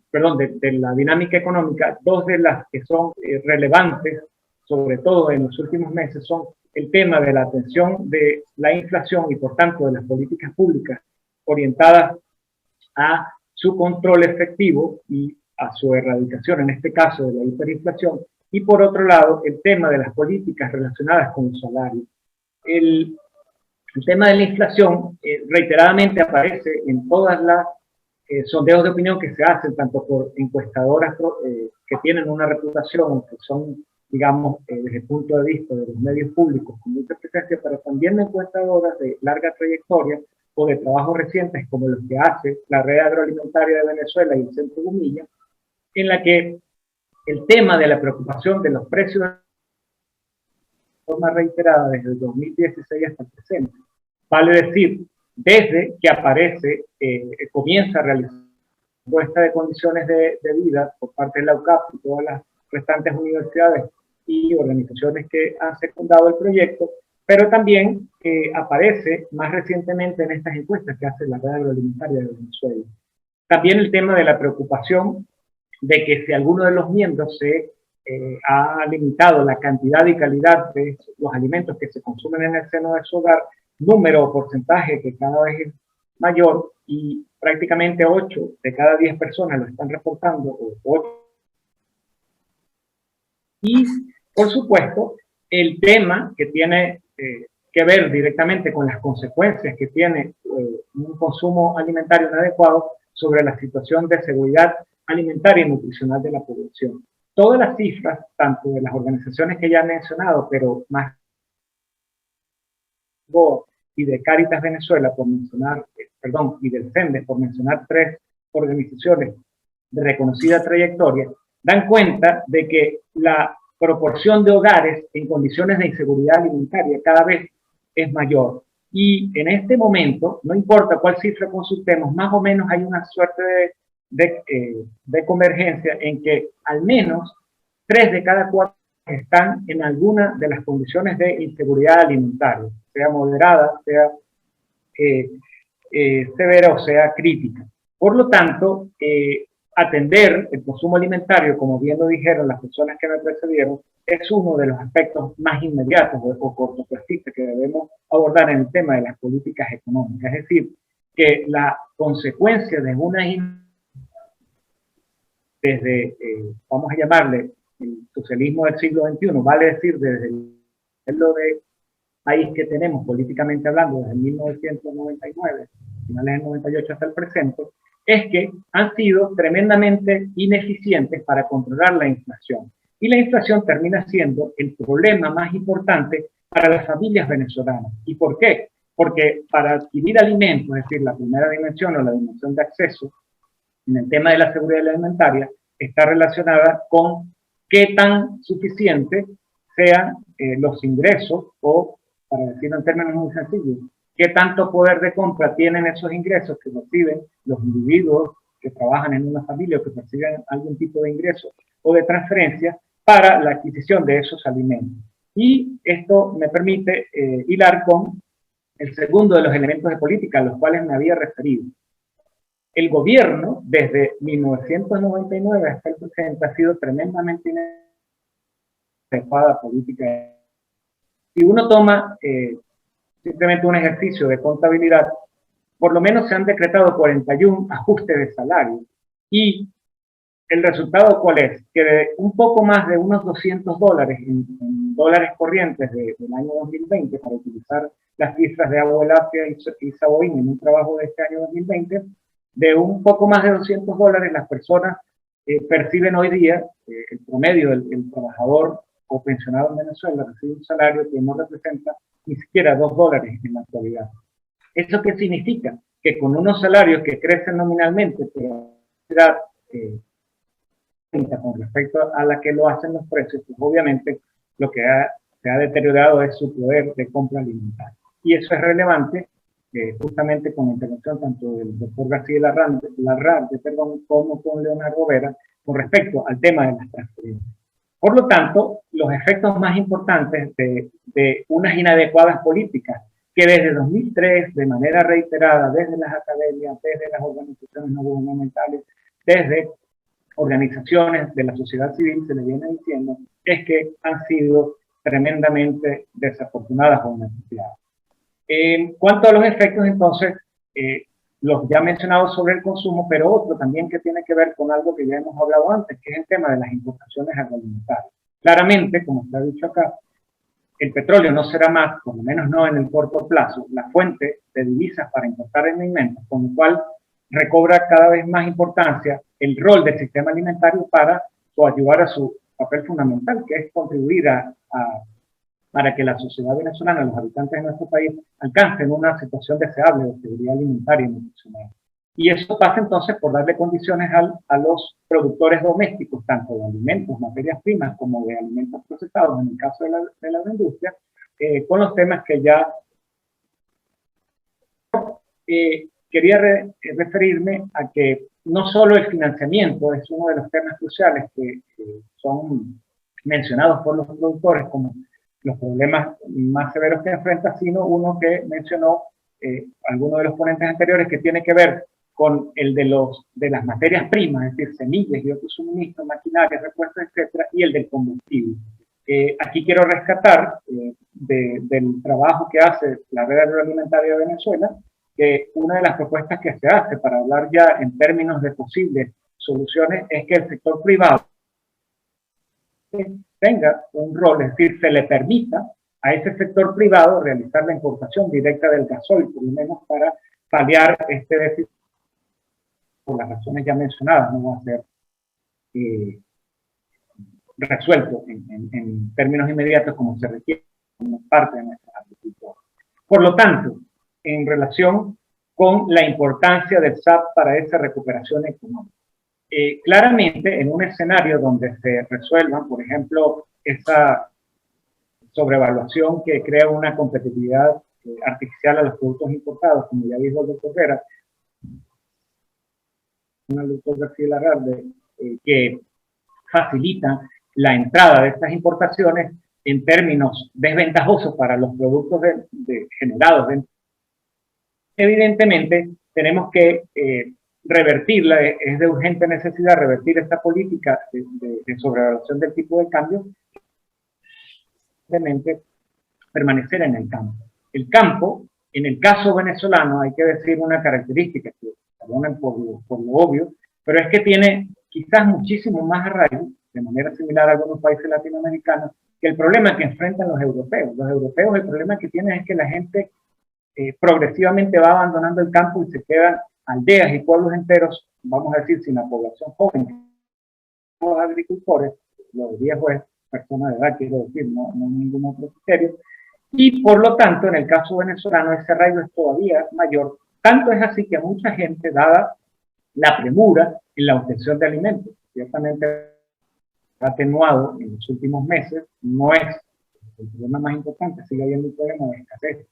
la dinámica económica, 2 de las que son relevantes, sobre todo en los últimos meses, son el tema de la atención de la inflación y, por tanto, de las políticas públicas orientadas a su control efectivo y a su erradicación, en este caso de la hiperinflación, y por otro lado, el tema de las políticas relacionadas con los salarios. El tema de la inflación reiteradamente aparece en todas las sondeos de opinión que se hacen, tanto por encuestadoras que tienen una reputación, que son, digamos, desde el punto de vista de los medios públicos con mucha presencia, pero también de encuestadoras de larga trayectoria o de trabajos recientes como los que hace la Red Agroalimentaria de Venezuela y el Centro Gumilla, en la que el tema de la preocupación de los precios de forma reiterada desde el 2016 hasta el presente, vale decir, desde que aparece, comienza a realizar una encuesta de condiciones de vida por parte de la UCAP y todas las restantes universidades y organizaciones que han secundado el proyecto, pero también aparece más recientemente en estas encuestas que hace la Red Agroalimentaria de Venezuela. También el tema de la preocupación de que si alguno de los miembros se ha limitado la cantidad y calidad de los alimentos que se consumen en el seno de su hogar, número o porcentaje que cada vez es mayor, y prácticamente 8 de cada 10 personas lo están reportando, o 8. Y, por supuesto, el tema que tiene que ver directamente con las consecuencias que tiene un consumo alimentario inadecuado sobre la situación de seguridad alimentaria y nutricional de la población. Todas las cifras, tanto de las organizaciones que ya he mencionado, pero más y de Cáritas Venezuela, por mencionar, y del CENDE, por mencionar 3 organizaciones de reconocida trayectoria, dan cuenta de que la proporción de hogares en condiciones de inseguridad alimentaria cada vez es mayor. Y en este momento, no importa cuál cifra consultemos, más o menos hay una suerte de convergencia en que al menos 3 de cada 4 están en alguna de las condiciones de inseguridad alimentaria, sea moderada, sea severa o sea crítica. Por lo tanto, atender el consumo alimentario, como bien lo dijeron las personas que me precedieron, es uno de los aspectos más inmediatos o cortoplacistas que debemos abordar en el tema de las políticas económicas. Es decir, que la consecuencia de una desde, vamos a llamarle, el socialismo del siglo XXI, vale decir, desde el modelo de país que tenemos políticamente hablando desde 1999, finales del 98 hasta el presente, es que han sido tremendamente ineficientes para controlar la inflación. Y la inflación termina siendo el problema más importante para las familias venezolanas. ¿Y por qué? Porque para adquirir alimentos, es decir, la primera dimensión o la dimensión de acceso, en el tema de la seguridad alimentaria, está relacionada con qué tan suficientes sean los ingresos o, para decirlo en términos muy sencillos, qué tanto poder de compra tienen esos ingresos que reciben los individuos que trabajan en una familia o que perciben algún tipo de ingreso o de transferencia para la adquisición de esos alimentos. Y esto me permite hilar con el segundo de los elementos de política a los cuales me había referido. El gobierno, desde 1999 hasta el presente, ha sido tremendamente inadecuada política. Si uno toma simplemente un ejercicio de contabilidad, por lo menos se han decretado 41 ajustes de salario. Y el resultado, ¿cuál es? Que de un poco más de unos $200 en dólares corrientes del año 2020, para utilizar las cifras de Abuelafia y Saboín en un trabajo de este año 2020, de un poco más de $200 las personas perciben hoy día, el promedio del trabajador o pensionado en Venezuela recibe un salario que no representa ni siquiera $2 en la actualidad. ¿Eso qué significa? Que con unos salarios que crecen nominalmente, pero con respecto a la que lo hacen los precios, pues obviamente lo que se ha deteriorado es su poder de compra alimentaria. Y eso es relevante justamente con la intervención tanto del doctor García Larrarte, como con Leonardo Vera, con respecto al tema de las transferencias. Por lo tanto, los efectos más importantes de unas inadecuadas políticas que desde 2003, de manera reiterada, desde las academias, desde las organizaciones no gubernamentales, desde organizaciones de la sociedad civil, se le viene diciendo, es que han sido tremendamente desafortunadas o inapropiadas. En cuanto a los efectos, entonces, los ya mencionados sobre el consumo, pero otro también que tiene que ver con algo que ya hemos hablado antes, que es el tema de las importaciones agroalimentarias. Claramente, como se ha dicho acá, el petróleo no será más, por lo menos no en el corto plazo, la fuente de divisas para importar alimentos, con lo cual recobra cada vez más importancia el rol del sistema alimentario para ayudar a su papel fundamental, que es contribuir para que la sociedad venezolana, los habitantes de nuestro país, alcancen una situación deseable de seguridad alimentaria y nutricional. Y eso pasa entonces por darle condiciones a los productores domésticos, tanto de alimentos, materias primas, como de alimentos procesados, en el caso de la industria, con los temas que ya quería referirme a que no solo el financiamiento es uno de los temas cruciales que son mencionados por los productores como los problemas más severos que enfrenta, sino uno que mencionó alguno de los ponentes anteriores, que tiene que ver con el de las materias primas, es decir, semillas y otros suministros, maquinaria, repuestos, etcétera, y el del combustible. Aquí quiero rescatar del trabajo que hace la Red Agroalimentaria de Venezuela, que una de las propuestas que se hace para hablar ya en términos de posibles soluciones es que el sector privado tenga un rol, es decir, se le permita a ese sector privado realizar la importación directa del gasoil, por lo menos para paliar este déficit, por las razones ya mencionadas, no va a ser resuelto en términos inmediatos como se requiere como parte de nuestra agricultura. Por lo tanto, en relación con la importancia del SAP para esa recuperación económica. Claramente, en un escenario donde se resuelvan, por ejemplo, esa sobrevaluación que crea una competitividad artificial a los productos importados, como ya dijo el doctor Vera, el doctor García Larralde, que facilitan la entrada de estas importaciones en términos desventajosos para los productos generados. Evidentemente, tenemos que revertirla, es de urgente necesidad revertir esta política de sobrevaluación del tipo de cambio, evidentemente permanecer en el campo. El campo, en el caso venezolano, hay que decir una característica que, perdonen por lo obvio, pero es que tiene quizás muchísimo más arraigo, de manera similar a algunos países latinoamericanos, que el problema que enfrentan los europeos. Los europeos, el problema que tienen es que la gente progresivamente va abandonando el campo y se quedan aldeas y pueblos enteros, vamos a decir, sin la población joven. Los agricultores, los viejos es personas de edad, quiero decir, no ningún otro criterio. Y por lo tanto, en el caso venezolano, ese arraigo es todavía mayor. Tanto es así que a mucha gente, dada la premura en la obtención de alimentos, ciertamente ha atenuado en los últimos meses, no es el problema más importante, sigue habiendo un problema de escasez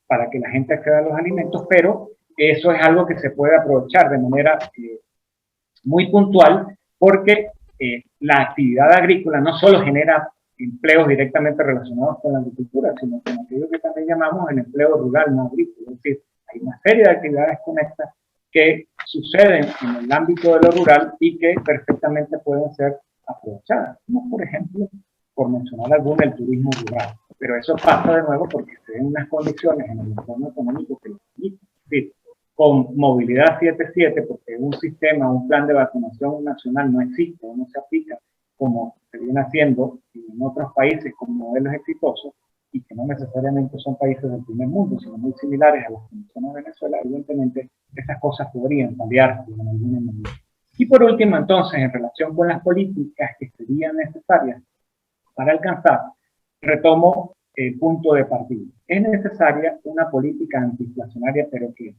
para que la gente acceda a los alimentos, pero eso es algo que se puede aprovechar de manera muy puntual, porque la actividad agrícola no solo genera empleos directamente relacionados con la agricultura, sino con aquello que también llamamos el empleo rural no agrícola. Es decir, hay una serie de actividades conexas que suceden en el ámbito de lo rural y que perfectamente pueden ser aprovechadas, como por ejemplo, por mencionar alguna, el turismo rural. Pero eso pasa de nuevo porque se den unas condiciones en el entorno económico que lo permiten. Es decir, con movilidad 7.7, porque un sistema, un plan de vacunación nacional no existe, no se aplica como se viene haciendo en otros países con modelos exitosos y que no necesariamente son países del primer mundo, sino muy similares a las condiciones de Venezuela. Evidentemente, esas cosas podrían cambiar en alguna medida. Y por último, entonces, en relación con las políticas que serían necesarias para alcanzar, retomo el punto de partida. Es necesaria una política antiinflacionaria, pero que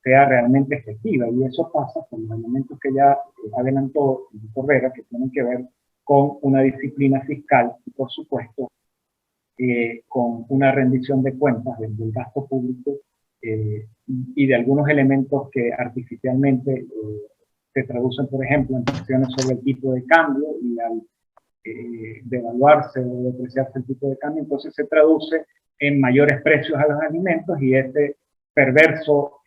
sea realmente efectiva, y eso pasa por los elementos que ya adelantó el doctor Vera, que tienen que ver con una disciplina fiscal y, por supuesto, con una rendición de cuentas del gasto público y de algunos elementos que artificialmente se traducen, por ejemplo, en presiones sobre el tipo de cambio, y al devaluarse o depreciarse el tipo de cambio, entonces se traduce en mayores precios a los alimentos, y este perverso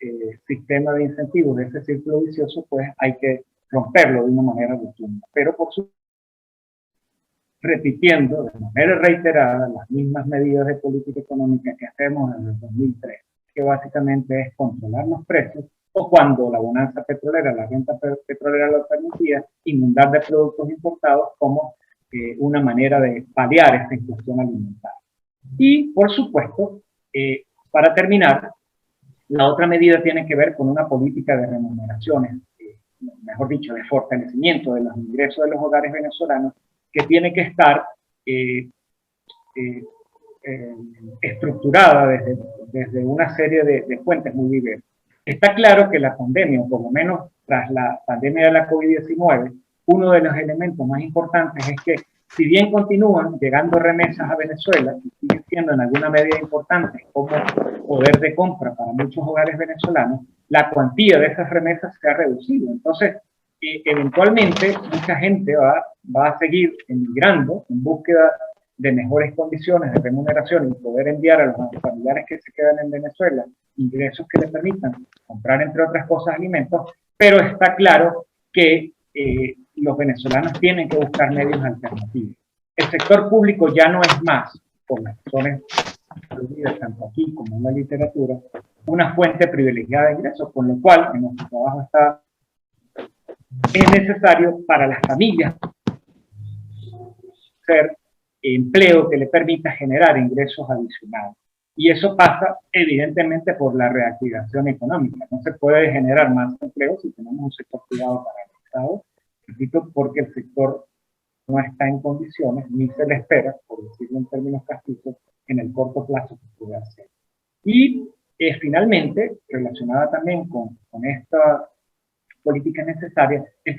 sistema de incentivos, de ese círculo vicioso, pues hay que romperlo de una manera rotunda. Pero por supuesto, repitiendo de manera reiterada las mismas medidas de política económica que hacemos desde el 2003, que básicamente es controlar los precios, o cuando la bonanza petrolera, la renta petrolera lo permitía, inundar de productos importados como una manera de paliar esta inflación alimentaria. Y, por supuesto, para terminar, la otra medida tiene que ver con una política de remuneraciones, mejor dicho, de fortalecimiento de los ingresos de los hogares venezolanos, que tiene que estar estructurada desde una serie de fuentes muy diversas. Está claro que la pandemia, o por lo menos tras la pandemia de la COVID-19, uno de los elementos más importantes es que, si bien continúan llegando remesas a Venezuela, y sigue siendo en alguna medida importante como poder de compra para muchos hogares venezolanos, la cuantía de esas remesas se ha reducido. Entonces, eventualmente, mucha gente va a seguir emigrando en búsqueda de mejores condiciones de remuneración y poder enviar a los familiares que se quedan en Venezuela ingresos que les permitan comprar, entre otras cosas, alimentos, pero está claro que los venezolanos tienen que buscar medios alternativos. El sector público ya no es más, por las razones aludidas tanto aquí como en la literatura, una fuente privilegiada de ingresos, con lo cual en nuestro trabajo es necesario para las familias hacer empleo que le permita generar ingresos adicionales. Y eso pasa evidentemente por la reactivación económica. No se puede generar más empleo si tenemos un sector privado paralizado, repito, porque el sector no está en condiciones, ni se le espera, por decirlo en términos castizos, en el corto plazo que puede hacer. Y Finalmente, relacionada también con esta política necesaria, el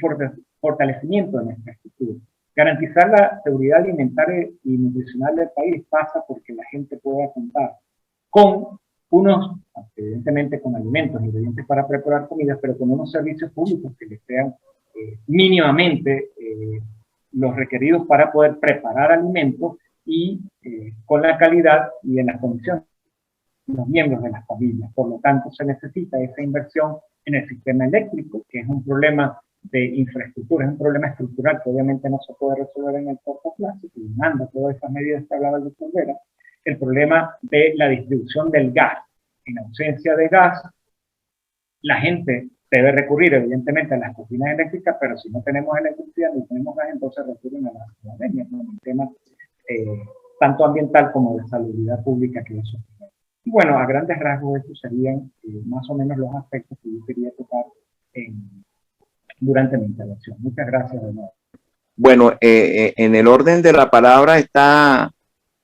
fortalecimiento de nuestra estructura. Garantizar la seguridad alimentaria y nutricional del país pasa porque la gente pueda contar con unos, evidentemente con alimentos, ingredientes para preparar comidas, pero con unos servicios públicos que les sean mínimamente los requeridos para poder preparar alimentos y con la calidad y en las condiciones de los miembros de las familias. Por lo tanto, se necesita esa inversión en el sistema eléctrico, que es un problema de infraestructura, es un problema estructural que obviamente no se puede resolver en el corto plazo, que demanda todas esas medidas que hablaba el doctor Vera. El problema de la distribución del gas. En ausencia de gas, la gente debe recurrir evidentemente a las cocinas eléctricas, pero si no tenemos electricidad, no tenemos gas, entonces recurren a la leña, ¿no? Un tema tanto ambiental como de salubridad pública que eso tiene. Y bueno, a grandes rasgos estos serían más o menos los aspectos que yo quería tocar durante mi intervención. Muchas gracias de nuevo. Bueno, en el orden de la palabra está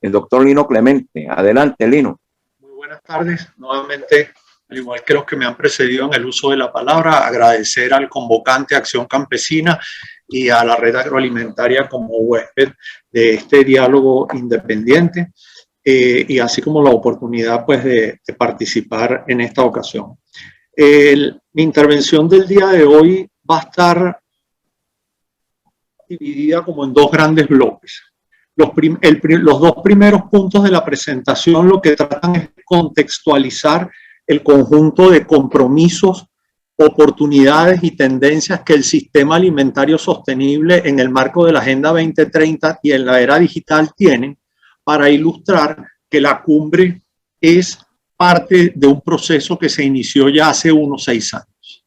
el doctor Lino Clemente. Adelante, Lino. Muy buenas tardes. Nuevamente, al igual que los que me han precedido en el uso de la palabra, agradecer al convocante Acción Campesina y a la Red Agroalimentaria como huésped de este diálogo independiente y así como la oportunidad pues, de participar en esta ocasión. Mi intervención del día de hoy va a estar dividida como en dos grandes bloques. Los dos primeros puntos de la presentación lo que tratan es contextualizar el conjunto de compromisos, oportunidades y tendencias que el sistema alimentario sostenible en el marco de la Agenda 2030 y en la era digital tienen para ilustrar que la cumbre es parte de un proceso que se inició ya hace unos 6 años.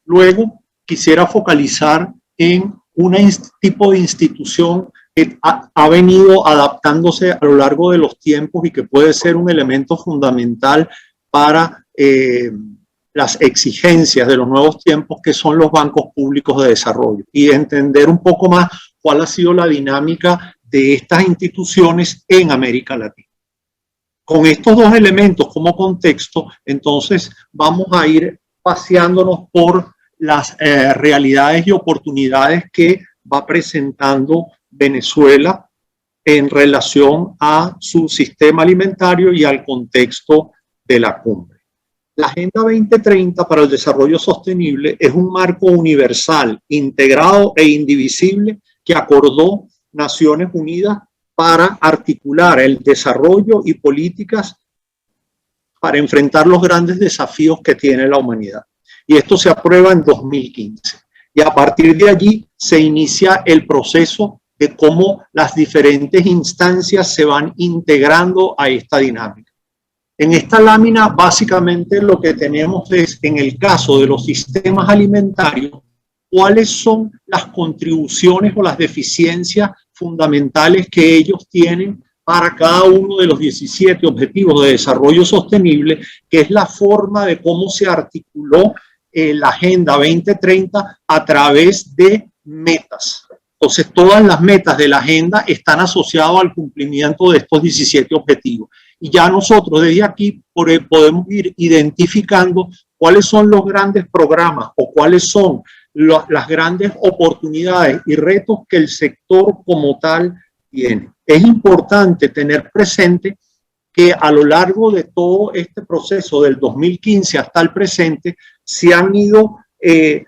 Luego, quisiera focalizar en un tipo de institución que ha venido adaptándose a lo largo de los tiempos y que puede ser un elemento fundamental para las exigencias de los nuevos tiempos, que son los bancos públicos de desarrollo, y entender un poco más cuál ha sido la dinámica de estas instituciones en América Latina. Con estos dos elementos como contexto, entonces vamos a ir paseándonos por las realidades y oportunidades que va presentando Venezuela en relación a su sistema alimentario y al contexto de la cumbre. La Agenda 2030 para el Desarrollo Sostenible es un marco universal, integrado e indivisible que acordó Naciones Unidas para articular el desarrollo y políticas para enfrentar los grandes desafíos que tiene la humanidad. Y esto se aprueba en 2015. Y a partir de allí se inicia el proceso de cómo las diferentes instancias se van integrando a esta dinámica. En esta lámina, básicamente lo que tenemos es, en el caso de los sistemas alimentarios, cuáles son las contribuciones o las deficiencias fundamentales que ellos tienen para cada uno de los 17 objetivos de desarrollo sostenible, que es la forma de cómo se articuló la Agenda 2030 a través de metas. Entonces, todas las metas de la agenda están asociadas al cumplimiento de estos 17 objetivos. Y ya nosotros desde aquí podemos ir identificando cuáles son los grandes programas o cuáles son las grandes oportunidades y retos que el sector como tal tiene. Es importante tener presente que a lo largo de todo este proceso del 2015 hasta el presente se han ido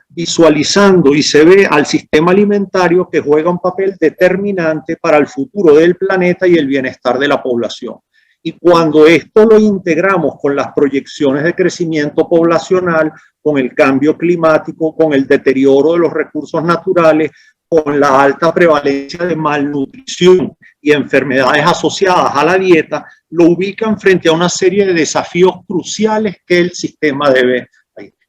visualizando y se ve al sistema alimentario que juega un papel determinante para el futuro del planeta y el bienestar de la población. Y cuando esto lo integramos con las proyecciones de crecimiento poblacional, con el cambio climático, con el deterioro de los recursos naturales, con la alta prevalencia de malnutrición y enfermedades asociadas a la dieta, lo ubican frente a una serie de desafíos cruciales que el sistema debe.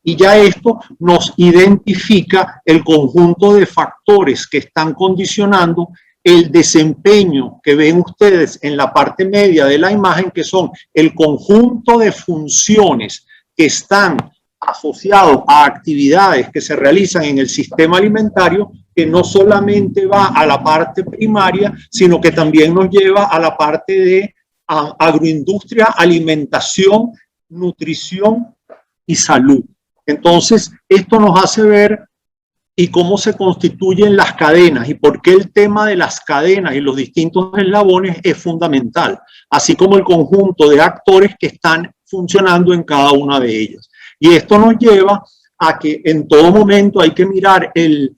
Y ya esto nos identifica el conjunto de factores que están condicionando el desempeño que ven ustedes en la parte media de la imagen, que son el conjunto de funciones que están asociados a actividades que se realizan en el sistema alimentario, que no solamente va a la parte primaria, sino que también nos lleva a la parte de agroindustria, alimentación nutrición y salud. Entonces, esto nos hace ver y cómo se constituyen las cadenas y por qué el tema de las cadenas y los distintos eslabones es fundamental, así como el conjunto de actores que están funcionando en cada una de ellas. Y esto nos lleva a que en todo momento hay que mirar el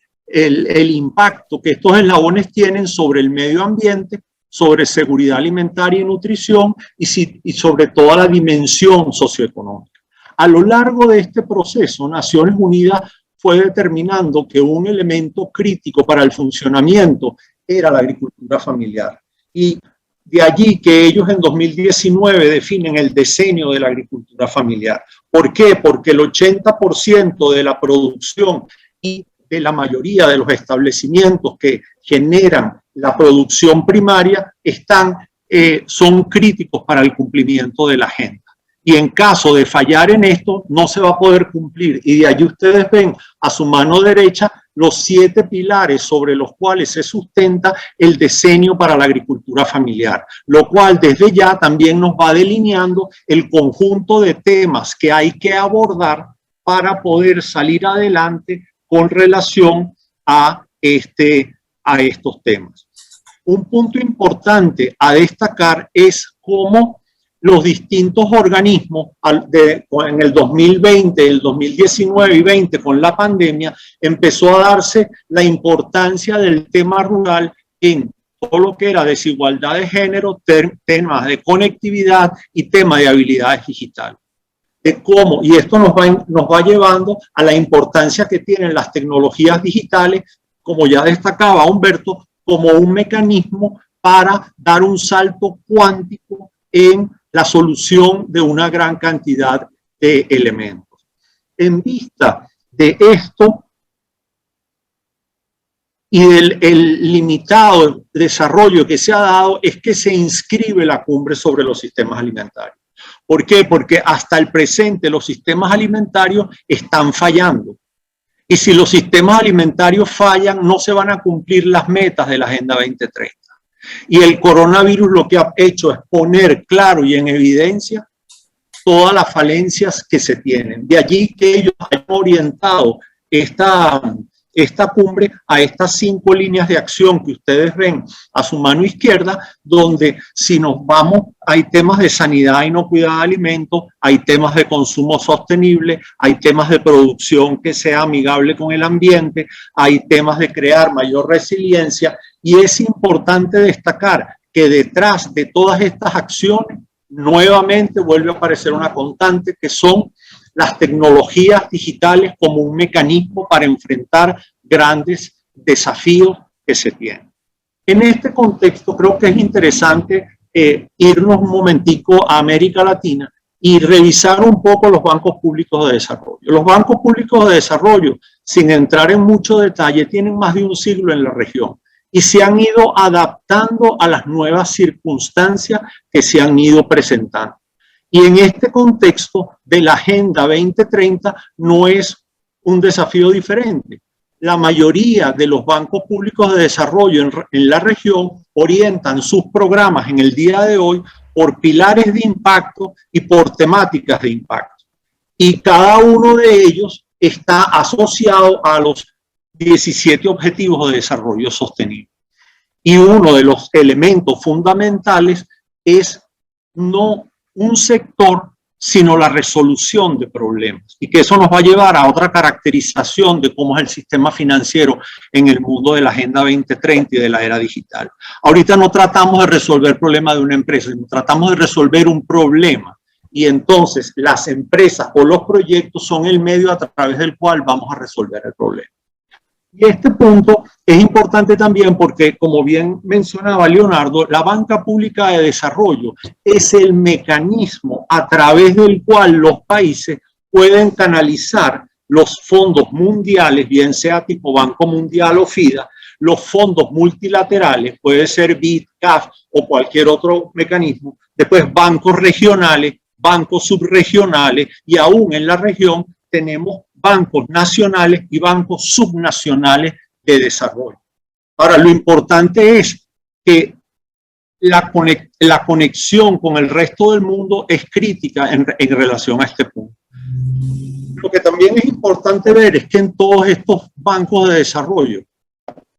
impacto que estos eslabones tienen sobre el medio ambiente, sobre seguridad alimentaria y nutrición y sobre toda la dimensión socioeconómica. A lo largo de este proceso, Naciones Unidas fue determinando que un elemento crítico para el funcionamiento era la agricultura familiar. Y de allí que ellos en 2019 definen el decenio de la agricultura familiar. ¿Por qué? Porque el 80% de la producción y de la mayoría de los establecimientos que generan la producción primaria son críticos para el cumplimiento de la agenda. Y en caso de fallar en esto, no se va a poder cumplir. Y de allí ustedes ven a su mano derecha los 7 pilares sobre los cuales se sustenta el decenio para la agricultura familiar, lo cual desde ya también nos va delineando el conjunto de temas que hay que abordar para poder salir adelante con relación a estos temas. Un punto importante a destacar es cómo los distintos organismos en el 2020, el 2019 y 20 con la pandemia, empezó a darse la importancia del tema rural en todo lo que era desigualdad de género, temas de conectividad y temas de habilidades digitales. De cómo, y esto nos va llevando a la importancia que tienen las tecnologías digitales, como ya destacaba Humberto, como un mecanismo para dar un salto cuántico en la solución de una gran cantidad de elementos. En vista de esto y del limitado desarrollo que se ha dado, es que se inscribe la cumbre sobre los sistemas alimentarios. ¿Por qué? Porque hasta el presente los sistemas alimentarios están fallando. Y si los sistemas alimentarios fallan, no se van a cumplir las metas de la Agenda 2030. Y el coronavirus lo que ha hecho es poner claro y en evidencia todas las falencias que se tienen. De allí que ellos hayan orientado esta cumbre a estas 5 líneas de acción que ustedes ven a su mano izquierda, donde si nos vamos, hay temas de sanidad y inocuidad de alimentos, hay temas de consumo sostenible, hay temas de producción que sea amigable con el ambiente, hay temas de crear mayor resiliencia. Y es importante destacar que detrás de todas estas acciones, nuevamente vuelve a aparecer una constante que son las tecnologías digitales como un mecanismo para enfrentar grandes desafíos que se tienen. En este contexto creo que es interesante irnos un momentico a América Latina y revisar un poco los bancos públicos de desarrollo. Los bancos públicos de desarrollo, sin entrar en mucho detalle, tienen más de un siglo en la región y se han ido adaptando a las nuevas circunstancias que se han ido presentando. Y en este contexto de la Agenda 2030 no es un desafío diferente. La mayoría de los bancos públicos de desarrollo en la región orientan sus programas en el día de hoy por pilares de impacto y por temáticas de impacto. Y cada uno de ellos está asociado a los 17 Objetivos de Desarrollo Sostenible. Y uno de los elementos fundamentales es no un sector, sino la resolución de problemas. Y que eso nos va a llevar a otra caracterización de cómo es el sistema financiero en el mundo de la Agenda 2030 y de la era digital. Ahorita no tratamos de resolver el problema de una empresa, sino tratamos de resolver un problema. Y entonces las empresas o los proyectos son el medio a través del cual vamos a resolver el problema. Y este punto es importante también porque, como bien mencionaba Leonardo, la banca pública de desarrollo es el mecanismo a través del cual los países pueden canalizar los fondos mundiales, bien sea tipo Banco Mundial o FIDA, los fondos multilaterales, puede ser BID, CAF o cualquier otro mecanismo, después bancos regionales, bancos subregionales y aún en la región tenemos bancos nacionales y bancos subnacionales de desarrollo. Ahora, lo importante es que la conexión con el resto del mundo es crítica en relación a este punto. Lo que también es importante ver es que en todos estos bancos de desarrollo,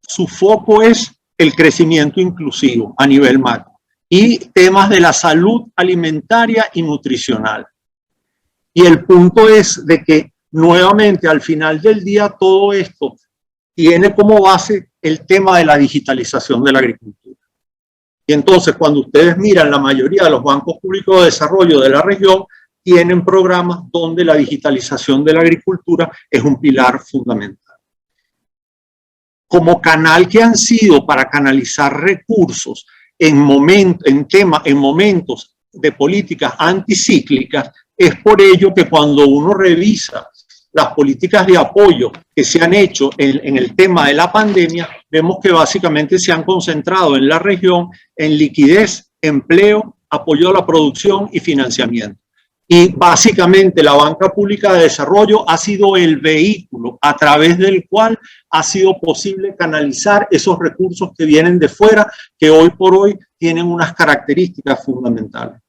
su foco es el crecimiento inclusivo a nivel macro y temas de la salud alimentaria y nutricional. Y el punto es de que nuevamente al final del día todo esto tiene como base el tema de la digitalización de la agricultura. Y entonces cuando ustedes miran la mayoría de los bancos públicos de desarrollo de la región, tienen programas donde la digitalización de la agricultura es un pilar fundamental. Como canal que han sido para canalizar recursos en momentos de políticas anticíclicas, es por ello que cuando uno revisa las políticas de apoyo que se han hecho en el tema de la pandemia, vemos que básicamente se han concentrado en la región en liquidez, empleo, apoyo a la producción y financiamiento. Y básicamente la banca pública de desarrollo ha sido el vehículo a través del cual ha sido posible canalizar esos recursos que vienen de fuera, que hoy por hoy tienen unas características fundamentales.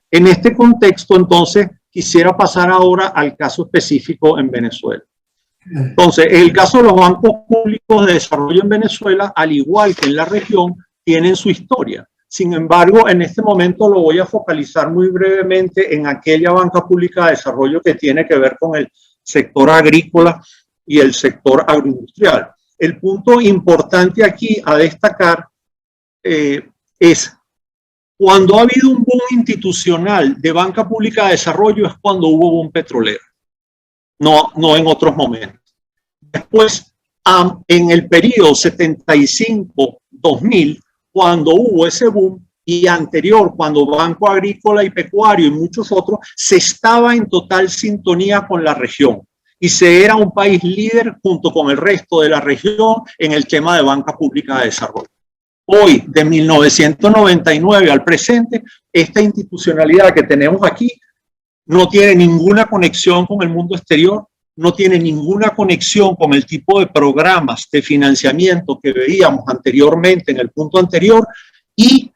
En este contexto, entonces, quisiera pasar ahora al caso específico en Venezuela. Entonces, el caso de los bancos públicos de desarrollo en Venezuela, al igual que en la región, tienen su historia. Sin embargo, en este momento lo voy a focalizar muy brevemente en aquella banca pública de desarrollo que tiene que ver con el sector agrícola y el sector agroindustrial. El punto importante aquí a destacar es cuando ha habido un boom institucional de banca pública de desarrollo es cuando hubo boom petrolero, no en otros momentos. Después, en el periodo 75-2000, cuando hubo ese boom, y anterior, cuando Banco Agrícola y Pecuario y muchos otros, se estaba en total sintonía con la región y se era un país líder junto con el resto de la región en el tema de banca pública de desarrollo. Hoy, de 1999 al presente, esta institucionalidad que tenemos aquí no tiene ninguna conexión con el mundo exterior, no tiene ninguna conexión con el tipo de programas de financiamiento que veíamos anteriormente en el punto anterior y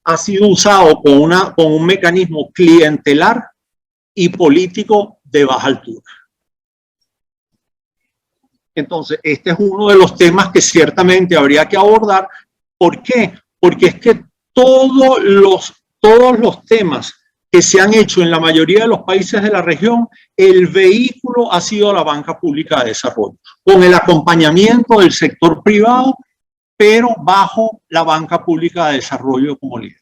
ha sido usado con un mecanismo clientelar y político de baja altura. Entonces, este es uno de los temas que ciertamente habría que abordar. ¿Por qué? Porque es que todos los temas que se han hecho en la mayoría de los países de la región, el vehículo ha sido la banca pública de desarrollo, con el acompañamiento del sector privado, pero bajo la banca pública de desarrollo como líder.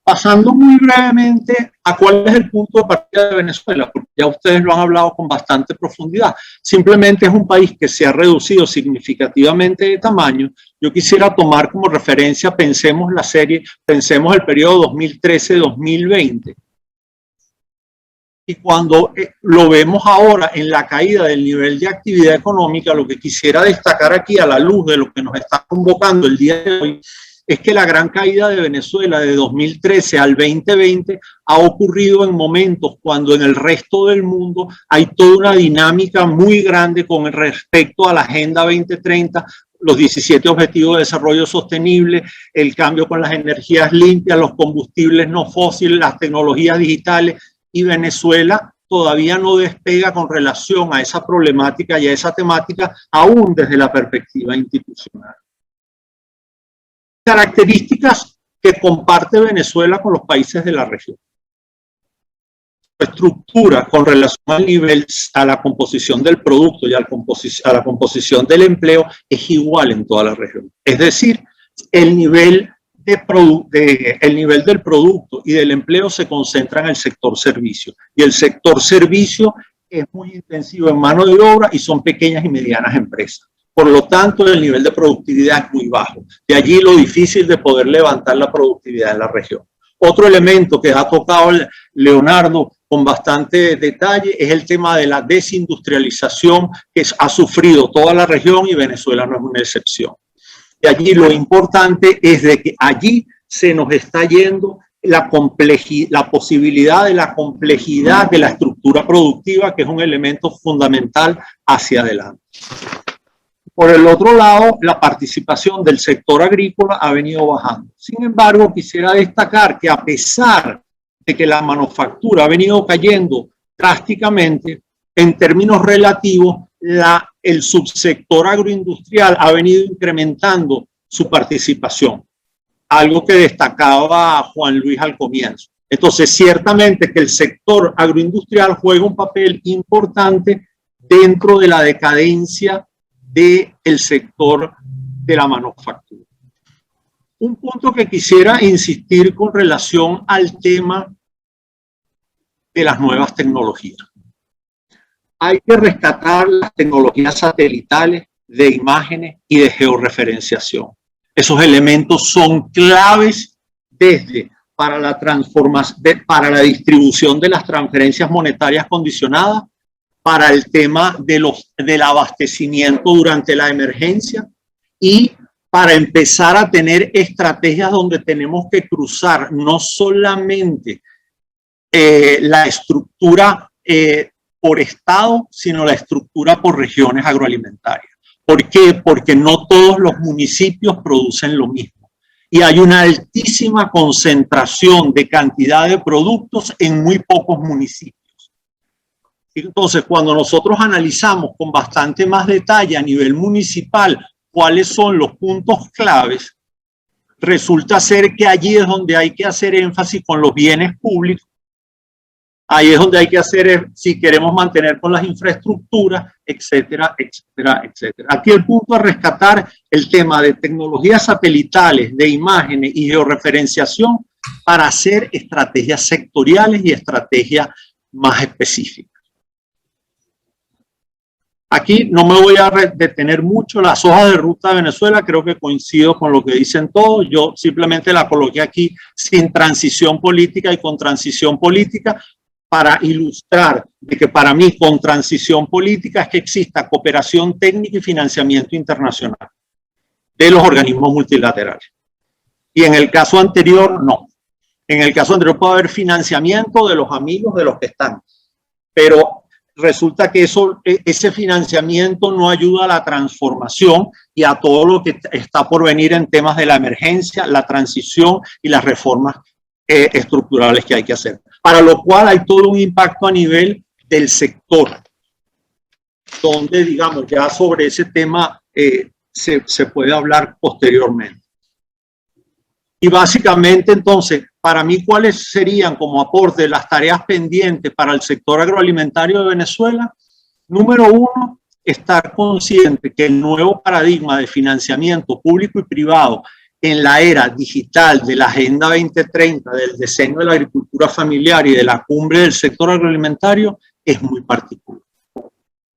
Pasando muy brevemente a cuál es el punto de partida de Venezuela, porque ya ustedes lo han hablado con bastante profundidad. Simplemente es un país que se ha reducido significativamente de tamaño. Yo quisiera tomar como referencia, pensemos el periodo 2013-2020. Y cuando lo vemos ahora en la caída del nivel de actividad económica, lo que quisiera destacar aquí a la luz de lo que nos está convocando el día de hoy, es que la gran caída de Venezuela de 2013 al 2020 ha ocurrido en momentos cuando en el resto del mundo hay toda una dinámica muy grande con respecto a la Agenda 2030, los 17 Objetivos de Desarrollo Sostenible, el cambio con las energías limpias, los combustibles no fósiles, las tecnologías digitales, y Venezuela todavía no despega con relación a esa problemática y a esa temática, aún desde la perspectiva institucional. Características que comparte Venezuela con los países de la región. Su estructura con relación al nivel, a la composición del producto y a la composición del empleo es igual en toda la región. Es decir, el nivel del producto y del empleo se concentra en el sector servicio. Y el sector servicio es muy intensivo en mano de obra y son pequeñas y medianas empresas. Por lo tanto, el nivel de productividad es muy bajo. De allí lo difícil de poder levantar la productividad en la región. Otro elemento que ha tocado Leonardo con bastante detalle es el tema de la desindustrialización que ha sufrido toda la región y Venezuela no es una excepción. De allí lo importante es de que allí se nos está yendo la posibilidad de la complejidad de la estructura productiva, que es un elemento fundamental hacia adelante. Por el otro lado, la participación del sector agrícola ha venido bajando. Sin embargo, quisiera destacar que a pesar de que la manufactura ha venido cayendo drásticamente, en términos relativos, el subsector agroindustrial ha venido incrementando su participación, algo que destacaba Juan Luis al comienzo. Entonces, ciertamente que el sector agroindustrial juega un papel importante dentro de la decadencia del sector de la manufactura. Un punto que quisiera insistir con relación al tema de las nuevas tecnologías. Hay que rescatar las tecnologías satelitales de imágenes y de georreferenciación. Esos elementos son claves desde para la para la distribución de las transferencias monetarias condicionadas, para el tema del abastecimiento durante la emergencia y para empezar a tener estrategias donde tenemos que cruzar no solamente la estructura por estado, sino la estructura por regiones agroalimentarias. ¿Por qué? Porque no todos los municipios producen lo mismo y hay una altísima concentración de cantidad de productos en muy pocos municipios. Entonces, cuando nosotros analizamos con bastante más detalle a nivel municipal cuáles son los puntos claves, resulta ser que allí es donde hay que hacer énfasis con los bienes públicos. Ahí es donde hay que hacer, si queremos mantener con las infraestructuras, etcétera, etcétera, etcétera. Aquí el punto a rescatar el tema de tecnologías satelitales, de imágenes y georreferenciación para hacer estrategias sectoriales y estrategias más específicas. Aquí no me voy a detener mucho. Las hojas de ruta de Venezuela, creo que coincido con lo que dicen todos. Yo simplemente la coloqué aquí sin transición política y con transición política para ilustrar de que para mí con transición política es que exista cooperación técnica y financiamiento internacional de los organismos multilaterales. Y en el caso anterior, no. En el caso anterior puede haber financiamiento de los amigos de los que están, pero resulta que ese financiamiento no ayuda a la transformación y a todo lo que está por venir en temas de la emergencia, la transición y las reformas estructurales que hay que hacer. Para lo cual hay todo un impacto a nivel del sector, donde, digamos, ya sobre ese tema se puede hablar posteriormente. Y básicamente, entonces, para mí, ¿cuáles serían como aporte las tareas pendientes para el sector agroalimentario de Venezuela? Número uno, estar consciente que el nuevo paradigma de financiamiento público y privado en la era digital de la Agenda 2030, del diseño de la agricultura familiar y de la cumbre del sector agroalimentario es muy particular.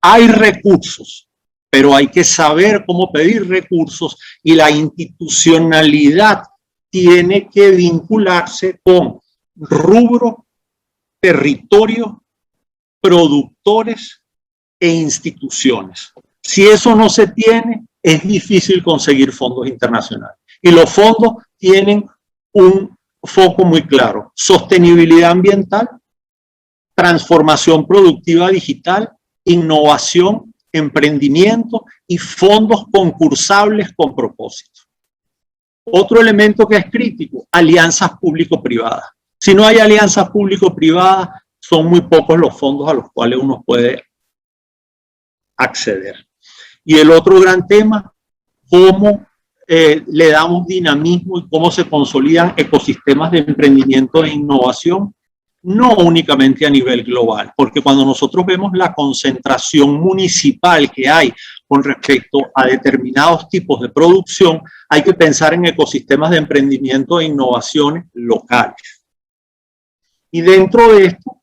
Hay recursos, pero hay que saber cómo pedir recursos y la institucionalidad tiene que vincularse con rubro, territorio, productores e instituciones. Si eso no se tiene, es difícil conseguir fondos internacionales. Y los fondos tienen un foco muy claro: sostenibilidad ambiental, transformación productiva digital, innovación, emprendimiento y fondos concursables con propósito. Otro elemento que es crítico: alianzas público-privadas. Si no hay alianzas público-privadas, son muy pocos los fondos a los cuales uno puede acceder. Y el otro gran tema, cómo le damos dinamismo y cómo se consolidan ecosistemas de emprendimiento e innovación, no únicamente a nivel global, porque cuando nosotros vemos la concentración municipal que hay con respecto a determinados tipos de producción, hay que pensar en ecosistemas de emprendimiento e innovaciones locales. Y dentro de esto,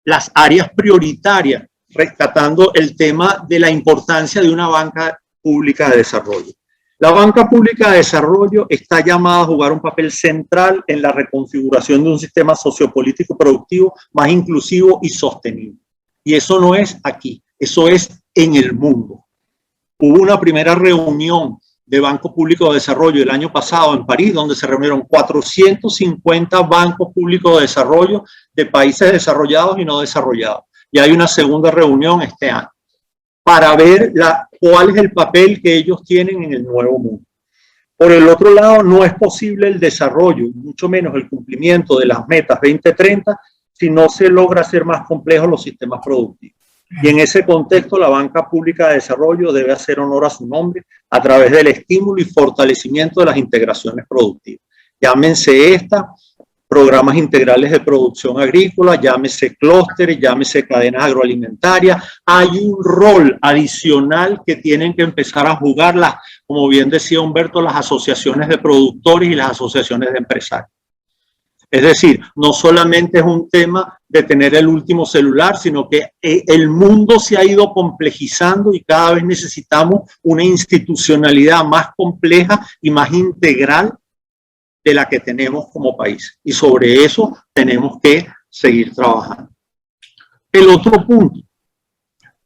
las áreas prioritarias, rescatando el tema de la importancia de una banca pública de desarrollo. La banca pública de desarrollo está llamada a jugar un papel central en la reconfiguración de un sistema sociopolítico productivo más inclusivo y sostenible. Y eso no es aquí, eso es en el mundo. Hubo una primera reunión de Banco Público de Desarrollo el año pasado en París, donde se reunieron 450 bancos públicos de desarrollo de países desarrollados y no desarrollados. Y hay una segunda reunión este año para ver cuál es el papel que ellos tienen en el nuevo mundo. Por el otro lado, no es posible el desarrollo, mucho menos el cumplimiento de las metas 2030, si no se logra hacer más complejos los sistemas productivos. Y en ese contexto, la Banca Pública de Desarrollo debe hacer honor a su nombre a través del estímulo y fortalecimiento de las integraciones productivas. Llámense programas integrales de producción agrícola, llámese clústeres, llámese cadenas agroalimentarias. Hay un rol adicional que tienen que empezar a jugar, como bien decía Humberto, las asociaciones de productores y las asociaciones de empresarios. Es decir, no solamente es un tema de tener el último celular, sino que el mundo se ha ido complejizando y cada vez necesitamos una institucionalidad más compleja y más integral de la que tenemos como país. Y sobre eso tenemos que seguir trabajando. El otro punto,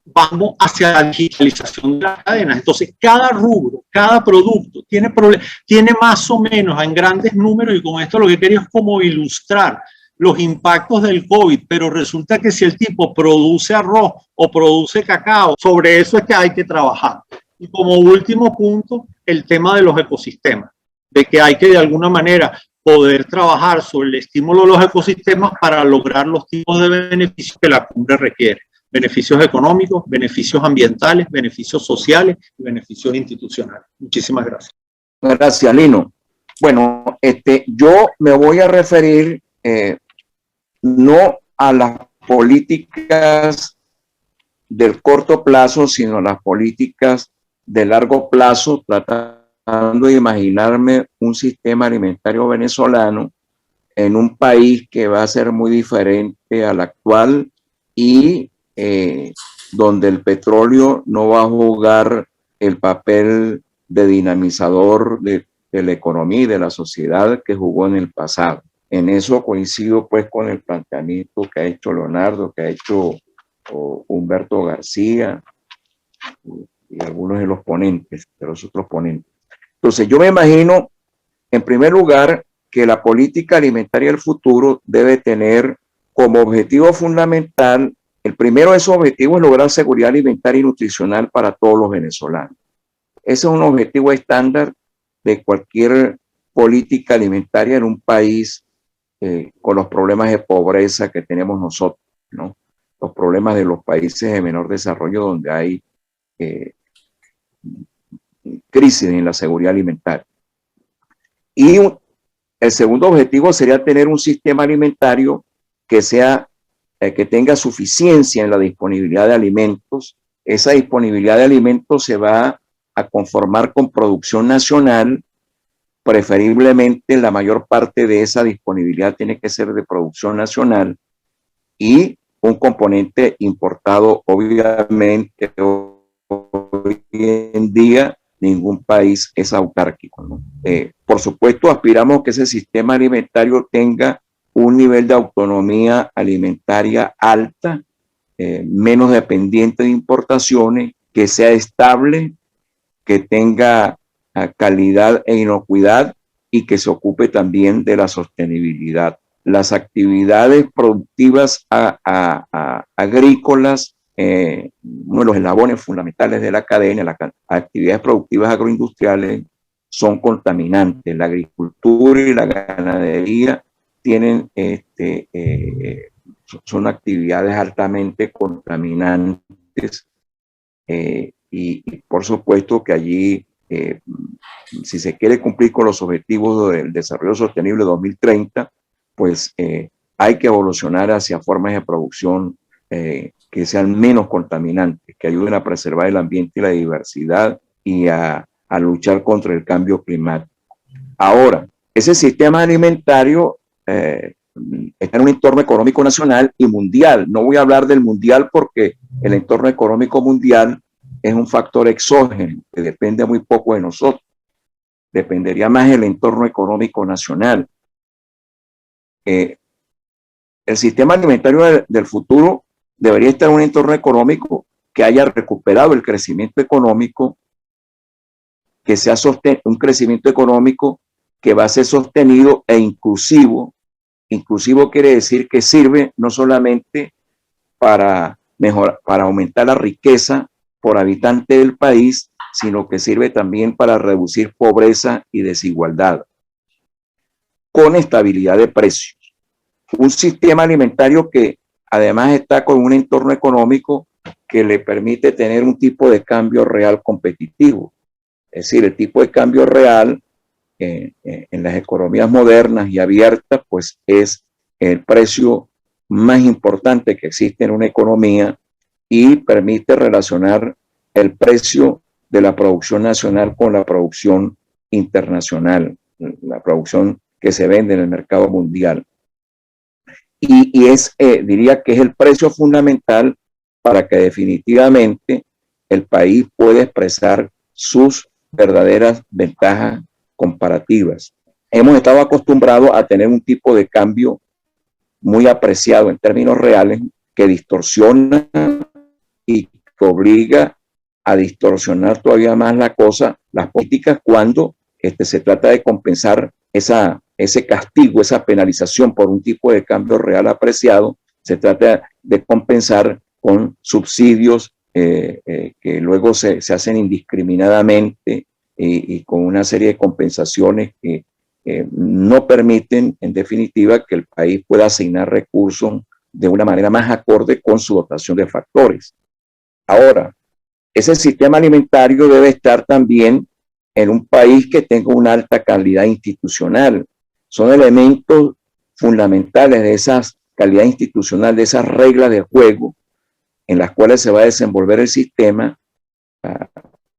vamos hacia la digitalización de las cadenas. Entonces, cada rubro, cada producto tiene más o menos en grandes números, y con esto lo que quería es como ilustrar los impactos del COVID, pero resulta que si el tipo produce arroz o produce cacao, sobre eso es que hay que trabajar. Y como último punto, el tema de los ecosistemas, de que hay que de alguna manera poder trabajar sobre el estímulo de los ecosistemas para lograr los tipos de beneficios que la cumbre requiere. Beneficios económicos, beneficios ambientales, beneficios sociales y beneficios institucionales. Muchísimas gracias. Gracias, Lino. Bueno, yo me voy a referir no a las políticas del corto plazo, sino a las políticas de largo plazo, tratando de imaginarme un sistema alimentario venezolano en un país que va a ser muy diferente al actual y donde el petróleo no va a jugar el papel de dinamizador de la economía y de la sociedad que jugó en el pasado. En eso coincido pues con el planteamiento que ha hecho Leonardo, que ha hecho Humberto García y algunos de los ponentes, de los otros ponentes. Entonces yo me imagino, en primer lugar, que la política alimentaria del futuro debe tener como objetivo fundamental, el primero de esos objetivos es lograr seguridad alimentaria y nutricional para todos los venezolanos. Ese es un objetivo estándar de cualquier política alimentaria en un país con los problemas de pobreza que tenemos nosotros, ¿no? Los problemas de los países de menor desarrollo donde hay crisis en la seguridad alimentaria. Y el segundo objetivo sería tener un sistema alimentario que tenga suficiencia en la disponibilidad de alimentos. Esa disponibilidad de alimentos se va a conformar con producción nacional. Preferiblemente la mayor parte de esa disponibilidad tiene que ser de producción nacional y un componente importado. Obviamente hoy en día ningún país es autárquico, ¿no? Por supuesto aspiramos que ese sistema alimentario tenga un nivel de autonomía alimentaria alta, menos dependiente de importaciones, que sea estable, que tenga calidad e inocuidad y que se ocupe también de la sostenibilidad. Las actividades productivas agrícolas, uno de los eslabones fundamentales de la cadena, las actividades productivas agroindustriales son contaminantes. La agricultura y la ganadería tienen, son actividades altamente contaminantes y por supuesto que allí si se quiere cumplir con los objetivos del desarrollo sostenible 2030, pues hay que evolucionar hacia formas de producción que sean menos contaminantes, que ayuden a preservar el ambiente y la diversidad y a luchar contra el cambio climático. Ahora, ese sistema alimentario está en un entorno económico nacional y mundial. No voy a hablar del mundial porque el entorno económico mundial es un factor exógeno que depende muy poco de nosotros. Dependería más del entorno económico nacional. El sistema alimentario del futuro debería estar en un entorno económico que haya recuperado el crecimiento económico, que sea un crecimiento económico que va a ser sostenido e inclusivo. Inclusivo quiere decir que sirve no solamente para aumentar la riqueza por habitante del país, sino que sirve también para reducir pobreza y desigualdad, con estabilidad de precios. Un sistema alimentario que además está con un entorno económico que le permite tener un tipo de cambio real competitivo. Es decir, el tipo de cambio real en las economías modernas y abiertas, pues es el precio más importante que existe en una economía y permite relacionar el precio de la producción nacional con la producción internacional, la producción que se vende en el mercado mundial. Y es, diría que es el precio fundamental para que definitivamente el país pueda expresar sus verdaderas ventajas comparativas. Hemos estado acostumbrados a tener un tipo de cambio muy apreciado en términos reales que distorsiona y que obliga a distorsionar todavía más la cosa, las políticas, cuando se trata de compensar ese castigo, esa penalización por un tipo de cambio real apreciado. Se trata de compensar con subsidios que luego se hacen indiscriminadamente y con una serie de compensaciones que no permiten, en definitiva, que el país pueda asignar recursos de una manera más acorde con su dotación de factores. Ahora, ese sistema alimentario debe estar también en un país que tenga una alta calidad institucional. Son elementos fundamentales de esa calidad institucional, de esas reglas de juego en las cuales se va a desenvolver el sistema.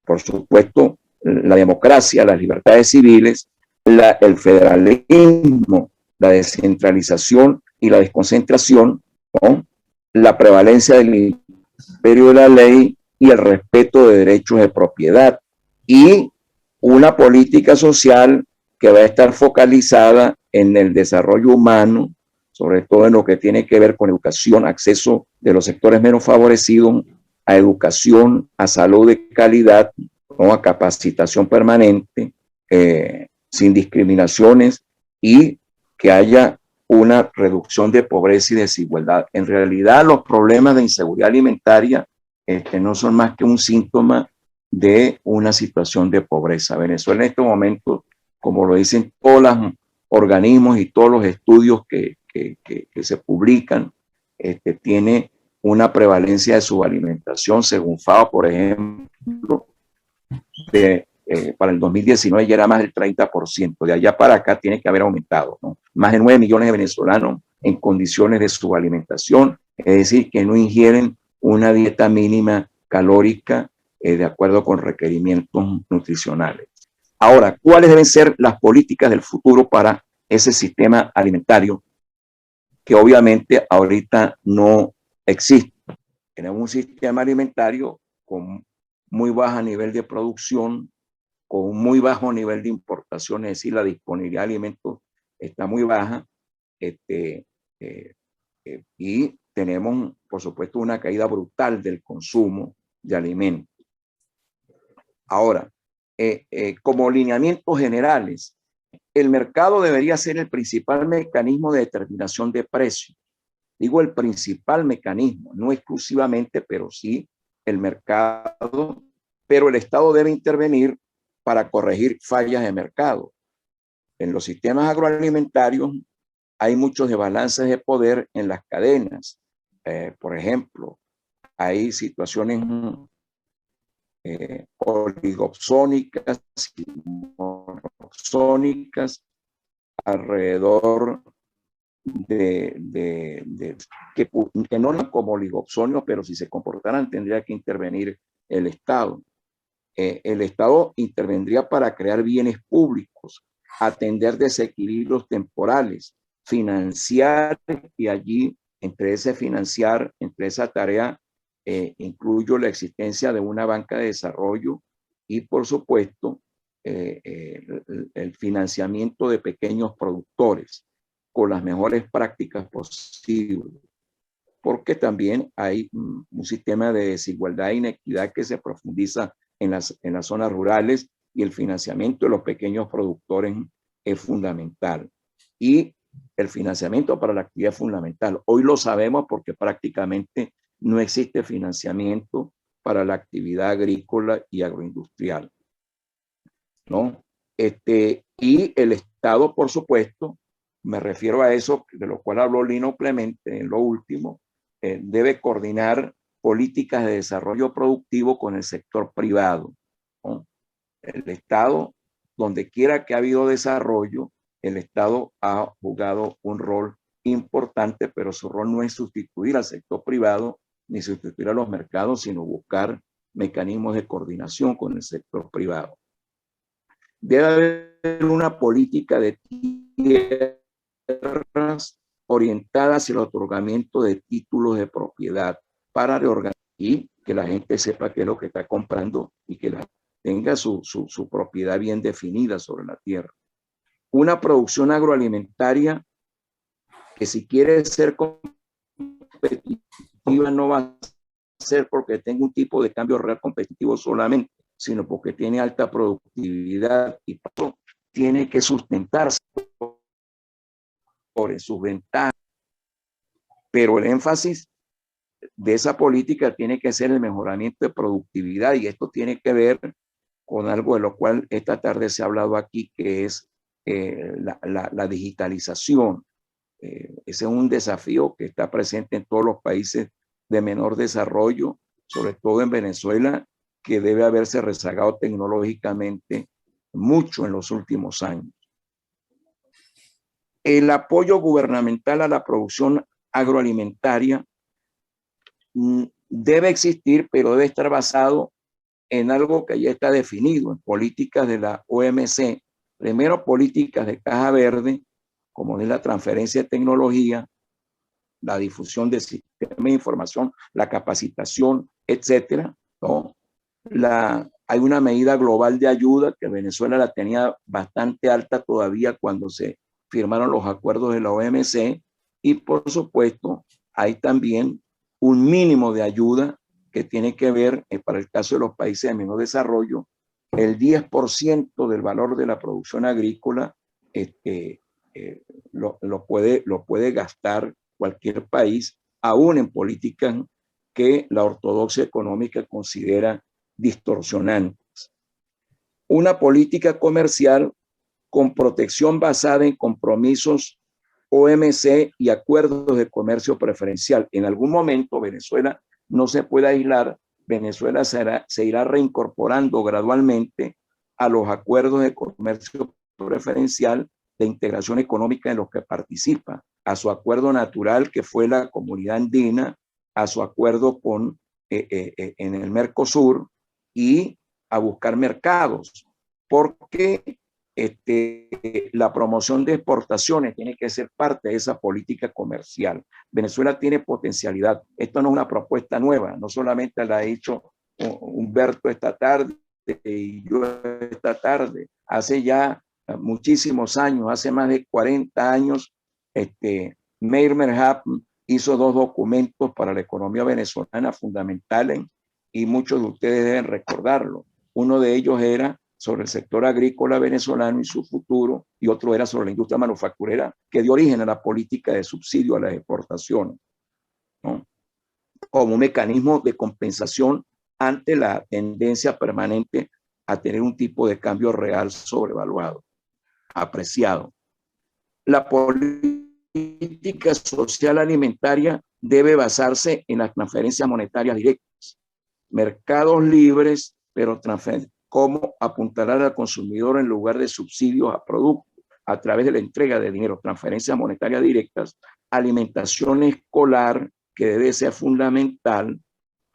Por supuesto, la democracia, las libertades civiles, el federalismo, la descentralización y la desconcentración, ¿no? La prevalencia del imperio de la ley y el respeto de derechos de propiedad, y una política social que va a estar focalizada en el desarrollo humano, sobre todo en lo que tiene que ver con educación, acceso de los sectores menos favorecidos a educación, a salud de calidad, ¿no? A capacitación permanente, sin discriminaciones, y que haya una reducción de pobreza y desigualdad. En realidad, los problemas de inseguridad alimentaria no son más que un síntoma de una situación de pobreza. Venezuela en estos momentos, como lo dicen todos los organismos y todos los estudios que se publican, tiene una prevalencia de subalimentación, según FAO, por ejemplo, para el 2019 ya era más del 30%. De allá para acá tiene que haber aumentado, ¿no? Más de 9 millones de venezolanos en condiciones de subalimentación, es decir, que no ingieren una dieta mínima calórica de acuerdo con requerimientos nutricionales. Ahora, ¿cuáles deben ser las políticas del futuro para ese sistema alimentario que obviamente ahorita no existe? Tenemos un sistema alimentario con muy bajo nivel de producción, con un muy bajo nivel de importación, es decir, la disponibilidad de alimentos está muy baja, y tenemos, por supuesto, una caída brutal del consumo de alimentos. Ahora, como lineamientos generales, el mercado debería ser el principal mecanismo de determinación de precios. Digo el principal mecanismo, no exclusivamente, pero sí el mercado, pero el Estado debe intervenir para corregir fallas de mercado. En los sistemas agroalimentarios hay muchos desbalances de poder en las cadenas. Por ejemplo, hay situaciones oligopsónicas y monopsónicas alrededor que no eran como oligopsonios, pero si se comportaran tendría que intervenir el Estado. El Estado intervendría para crear bienes públicos, atender desequilibrios temporales, financiar, y allí entre esa tarea incluyo la existencia de una banca de desarrollo y, por supuesto, el financiamiento de pequeños productores con las mejores prácticas posibles, porque también hay un sistema de desigualdad e inequidad que se profundiza en las zonas rurales, y el financiamiento de los pequeños productores es fundamental. Y el financiamiento para la actividad es fundamental. Hoy lo sabemos porque prácticamente no existe financiamiento para la actividad agrícola y agroindustrial, ¿no? Y el Estado, por supuesto, me refiero a eso de lo cual habló Lino Clemente en lo último, debe coordinar políticas de desarrollo productivo con el sector privado, ¿no? El Estado, donde quiera que ha habido desarrollo, el Estado ha jugado un rol importante, pero su rol no es sustituir al sector privado ni sustituir a los mercados, sino buscar mecanismos de coordinación con el sector privado. Debe haber una política de tierras orientada hacia el otorgamiento de títulos de propiedad para reorganizar y que la gente sepa qué es lo que está comprando y que tenga su propiedad bien definida sobre la tierra. Una producción agroalimentaria que si quiere ser competitiva no va a ser porque tenga un tipo de cambio real competitivo solamente, sino porque tiene alta productividad y tiene que sustentarse por sus ventajas. Pero el énfasis de esa política tiene que ser el mejoramiento de productividad y esto tiene que ver con algo de lo cual esta tarde se ha hablado aquí, que es la digitalización. Ese es un desafío que está presente en todos los países de menor desarrollo, sobre todo en Venezuela, que debe haberse rezagado tecnológicamente mucho en los últimos años. El apoyo gubernamental a la producción agroalimentaria debe existir, pero debe estar basado en algo que ya está definido, en políticas de la OMC. Primero, políticas de caja verde, como es la transferencia de tecnología, la difusión de sistemas de información, la capacitación, etcétera, ¿no? Hay una medida global de ayuda que Venezuela la tenía bastante alta todavía cuando se firmaron los acuerdos de la OMC y por supuesto hay también un mínimo de ayuda que tiene que ver, para el caso de los países de menor desarrollo, el 10% del valor de la producción agrícola lo puede gastar cualquier país, aún en políticas que la ortodoxia económica considera distorsionantes. Una política comercial con protección basada en compromisos OMC y acuerdos de comercio preferencial. En algún momento Venezuela no se puede aislar, Venezuela se irá reincorporando gradualmente a los acuerdos de comercio preferencial de integración económica en los que participa, a su acuerdo natural que fue la Comunidad Andina, a su acuerdo en el Mercosur y a buscar mercados, porque la promoción de exportaciones tiene que ser parte de esa política comercial. Venezuela tiene potencialidad. Esto no es una propuesta nueva, no solamente la ha hecho Humberto esta tarde y yo esta tarde. Hace ya muchísimos años, hace más de 40 años, Meir Merhab hizo 2 documentos para la economía venezolana fundamentales y muchos de ustedes deben recordarlo. Uno de ellos era sobre el sector agrícola venezolano y su futuro, y otro era sobre la industria manufacturera, que dio origen a la política de subsidio a las exportaciones, ¿no? Como un mecanismo de compensación ante la tendencia permanente a tener un tipo de cambio real sobrevaluado, apreciado. La política social alimentaria debe basarse en las transferencias monetarias directas, mercados libres, pero cómo apuntalar al consumidor en lugar de subsidios a productos a través de la entrega de dinero, transferencias monetarias directas, alimentación escolar, que debe ser fundamental.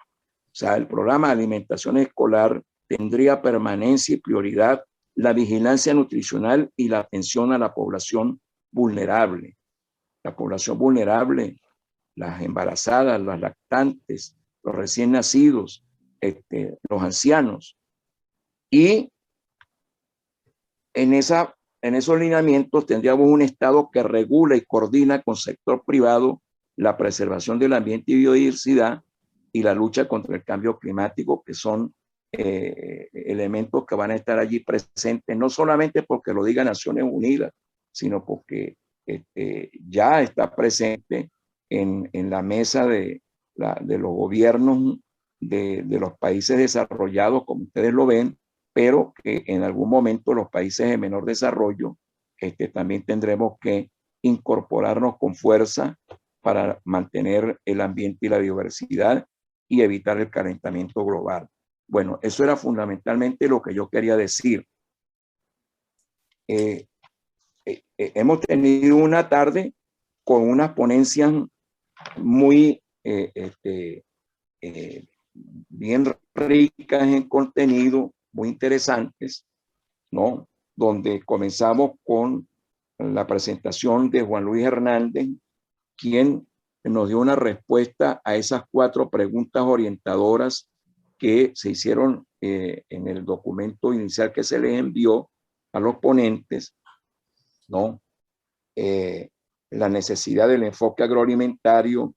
O sea, el programa de alimentación escolar tendría permanencia y prioridad la vigilancia nutricional y la atención a la población vulnerable. La población vulnerable, las embarazadas, las lactantes, los recién nacidos, los ancianos. Y en esos lineamientos tendríamos un Estado que regula y coordina con el sector privado la preservación del ambiente y biodiversidad y la lucha contra el cambio climático, que son elementos que van a estar allí presentes, no solamente porque lo diga Naciones Unidas, sino porque ya está presente en la mesa de los gobiernos de los países desarrollados, como ustedes lo ven, pero que en algún momento los países de menor desarrollo también tendremos que incorporarnos con fuerza para mantener el ambiente y la biodiversidad y evitar el calentamiento global. Bueno, eso era fundamentalmente lo que yo quería decir. Hemos tenido una tarde con unas ponencias muy bien ricas en contenido, muy interesantes, ¿no? Donde comenzamos con la presentación de Juan Luis Hernández, quien nos dio una respuesta a esas 4 preguntas orientadoras que se hicieron en el documento inicial que se les envió a los ponentes, ¿no? La necesidad del enfoque agroalimentario,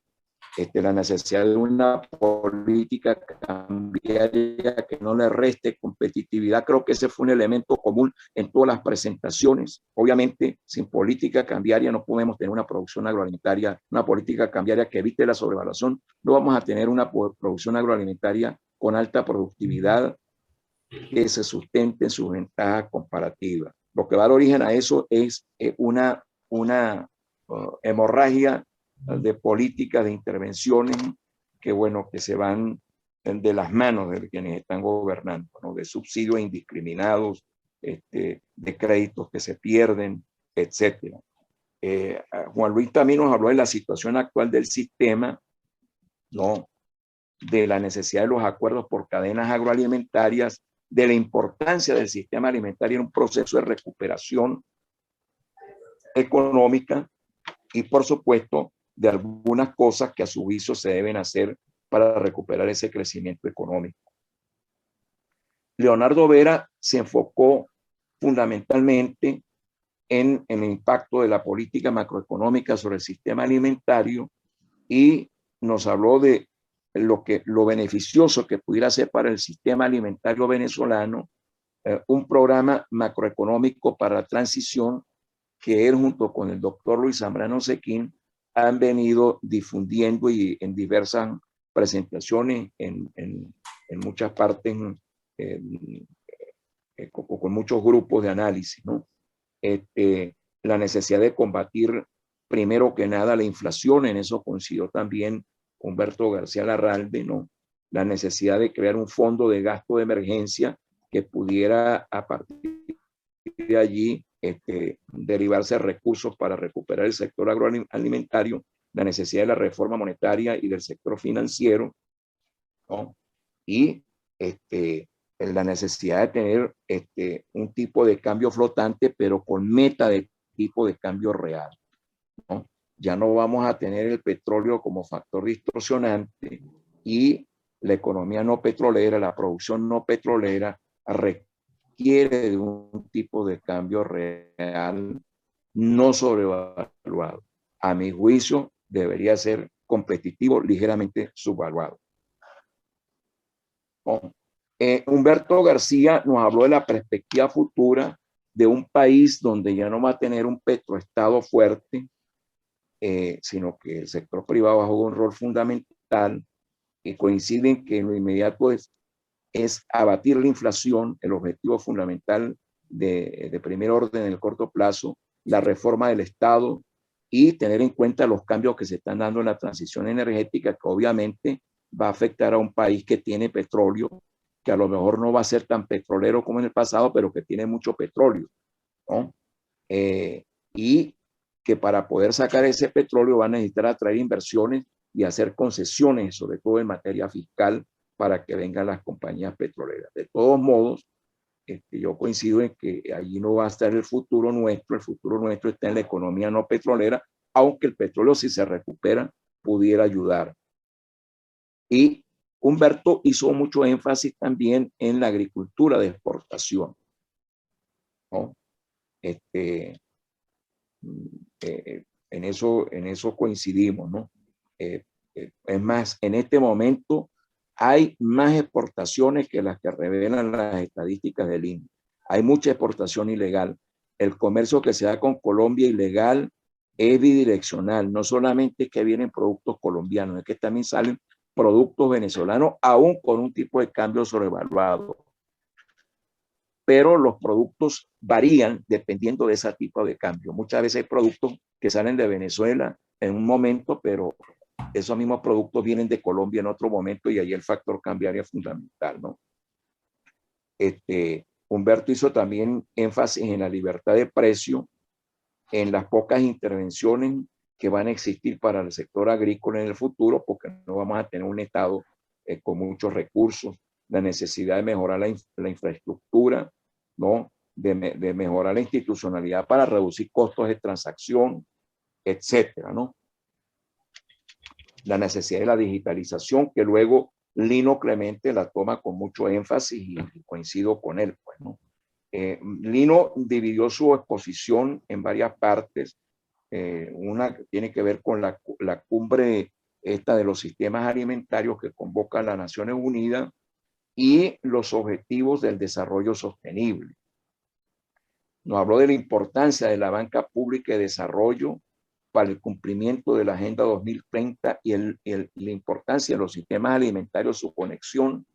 la necesidad de una política cambiaria que no le reste competitividad. Creo que ese fue un elemento común en todas las presentaciones. Obviamente, sin política cambiaria no podemos tener una producción agroalimentaria, una política cambiaria que evite la sobrevaluación. No vamos a tener una producción agroalimentaria con alta productividad que se sustente en sus ventajas comparativas. Lo que va a dar origen a eso es una hemorragia de políticas, de intervenciones que, bueno, que se van de las manos de quienes están gobernando, ¿no? De subsidios indiscriminados, de créditos que se pierden, etc. Juan Luis también nos habló de la situación actual del sistema, ¿no? De la necesidad de los acuerdos por cadenas agroalimentarias, de la importancia del sistema alimentario en un proceso de recuperación económica y, por supuesto, de algunas cosas que a su juicio se deben hacer para recuperar ese crecimiento económico. Leonardo Vera se enfocó fundamentalmente en el impacto de la política macroeconómica sobre el sistema alimentario y nos habló de lo beneficioso que pudiera ser para el sistema alimentario venezolano un programa macroeconómico para la transición que él junto con el doctor Luis Zambrano Cequín han venido difundiendo y en diversas presentaciones en muchas partes con muchos grupos de análisis, ¿no? La necesidad de combatir primero que nada la inflación, en eso coincidió también Humberto García Larralde, ¿no? La necesidad de crear un fondo de gasto de emergencia que pudiera a partir de allí derivarse recursos para recuperar el sector agroalimentario, la necesidad de la reforma monetaria y del sector financiero, ¿no? Y la necesidad de tener un tipo de cambio flotante, pero con meta de tipo de cambio real, ¿no? Ya no vamos a tener el petróleo como factor distorsionante y la economía no petrolera, la producción no petrolera requiere de un tipo de cambio real no sobrevaluado. A mi juicio, debería ser competitivo, ligeramente subvaluado. Humberto García nos habló de la perspectiva futura de un país donde ya no va a tener un petroestado fuerte, sino que el sector privado juega un rol fundamental y coinciden que en lo inmediato es abatir la inflación, el objetivo fundamental de primer orden en el corto plazo, la reforma del Estado y tener en cuenta los cambios que se están dando en la transición energética, que obviamente va a afectar a un país que tiene petróleo, que a lo mejor no va a ser tan petrolero como en el pasado, pero que tiene mucho petróleo, ¿no? Y que para poder sacar ese petróleo va a necesitar atraer inversiones y hacer concesiones, sobre todo en materia fiscal, para que vengan las compañías petroleras. De todos modos, yo coincido en que allí no va a estar el futuro nuestro está en la economía no petrolera, aunque el petróleo, si se recupera, pudiera ayudar. Y Humberto hizo mucho énfasis también en la agricultura de exportación, ¿no? En eso coincidimos, ¿no? Es más, en este momento hay más exportaciones que las que revelan las estadísticas del INE. Hay mucha exportación ilegal. El comercio que se da con Colombia ilegal es bidireccional. No solamente es que vienen productos colombianos, es que también salen productos venezolanos, aún con un tipo de cambio sobrevaluado. Pero los productos varían dependiendo de ese tipo de cambio. Muchas veces hay productos que salen de Venezuela en un momento, pero esos mismos productos vienen de Colombia en otro momento y ahí el factor cambiario es fundamental, ¿no? Humberto hizo también énfasis en la libertad de precio, en las pocas intervenciones que van a existir para el sector agrícola en el futuro, porque no vamos a tener un Estado con muchos recursos, la necesidad de mejorar la infraestructura, ¿no? De mejorar la institucionalidad para reducir costos de transacción, etcétera, ¿no? La necesidad de la digitalización, que luego Lino Clemente la toma con mucho énfasis y coincido con él, pues, ¿no? Lino dividió su exposición en varias partes. Una tiene que ver con la cumbre esta de los sistemas alimentarios que convoca las Naciones Unidas y los objetivos del desarrollo sostenible. Nos habló de la importancia de la banca pública de desarrollo para el cumplimiento de la Agenda 2030 y la importancia de los sistemas alimentarios, su conexión,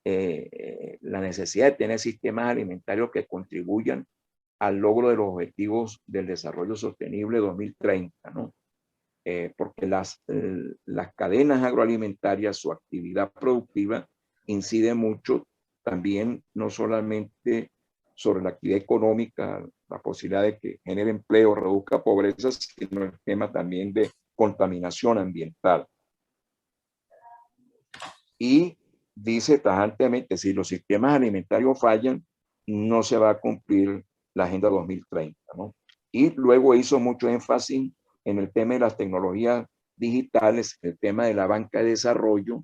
la necesidad de tener sistemas alimentarios que contribuyan al logro de los objetivos del desarrollo sostenible 2030, ¿no? Porque las cadenas agroalimentarias, su actividad productiva, incide mucho también, no solamente sobre la actividad económica, la posibilidad de que genere empleo, reduzca pobreza, sino el tema también de contaminación ambiental. Y dice tajantemente, si los sistemas alimentarios fallan, no se va a cumplir la Agenda 2030, ¿no? Y luego hizo mucho énfasis en el tema de las tecnologías digitales, el tema de la banca de desarrollo,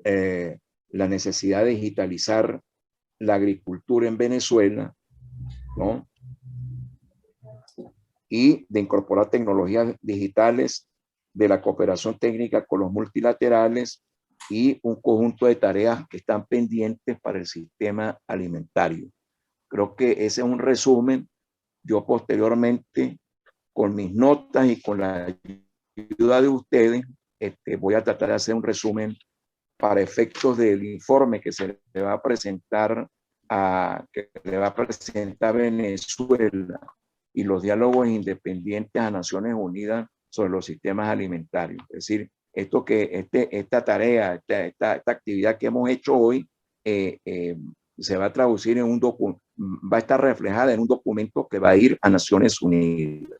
la necesidad de digitalizar la agricultura en Venezuela, ¿no? Y de incorporar tecnologías digitales, de la cooperación técnica con los multilaterales y un conjunto de tareas que están pendientes para el sistema alimentario. Creo que ese es un resumen. Yo posteriormente, con mis notas y con la ayuda de ustedes, voy a tratar de hacer un resumen para efectos del informe que se le va a presentar a Venezuela y los diálogos independientes a Naciones Unidas sobre los sistemas alimentarios. Es decir, esta tarea, esta actividad que hemos hecho hoy se va a traducir en va a estar reflejada en un documento que va a ir a Naciones Unidas.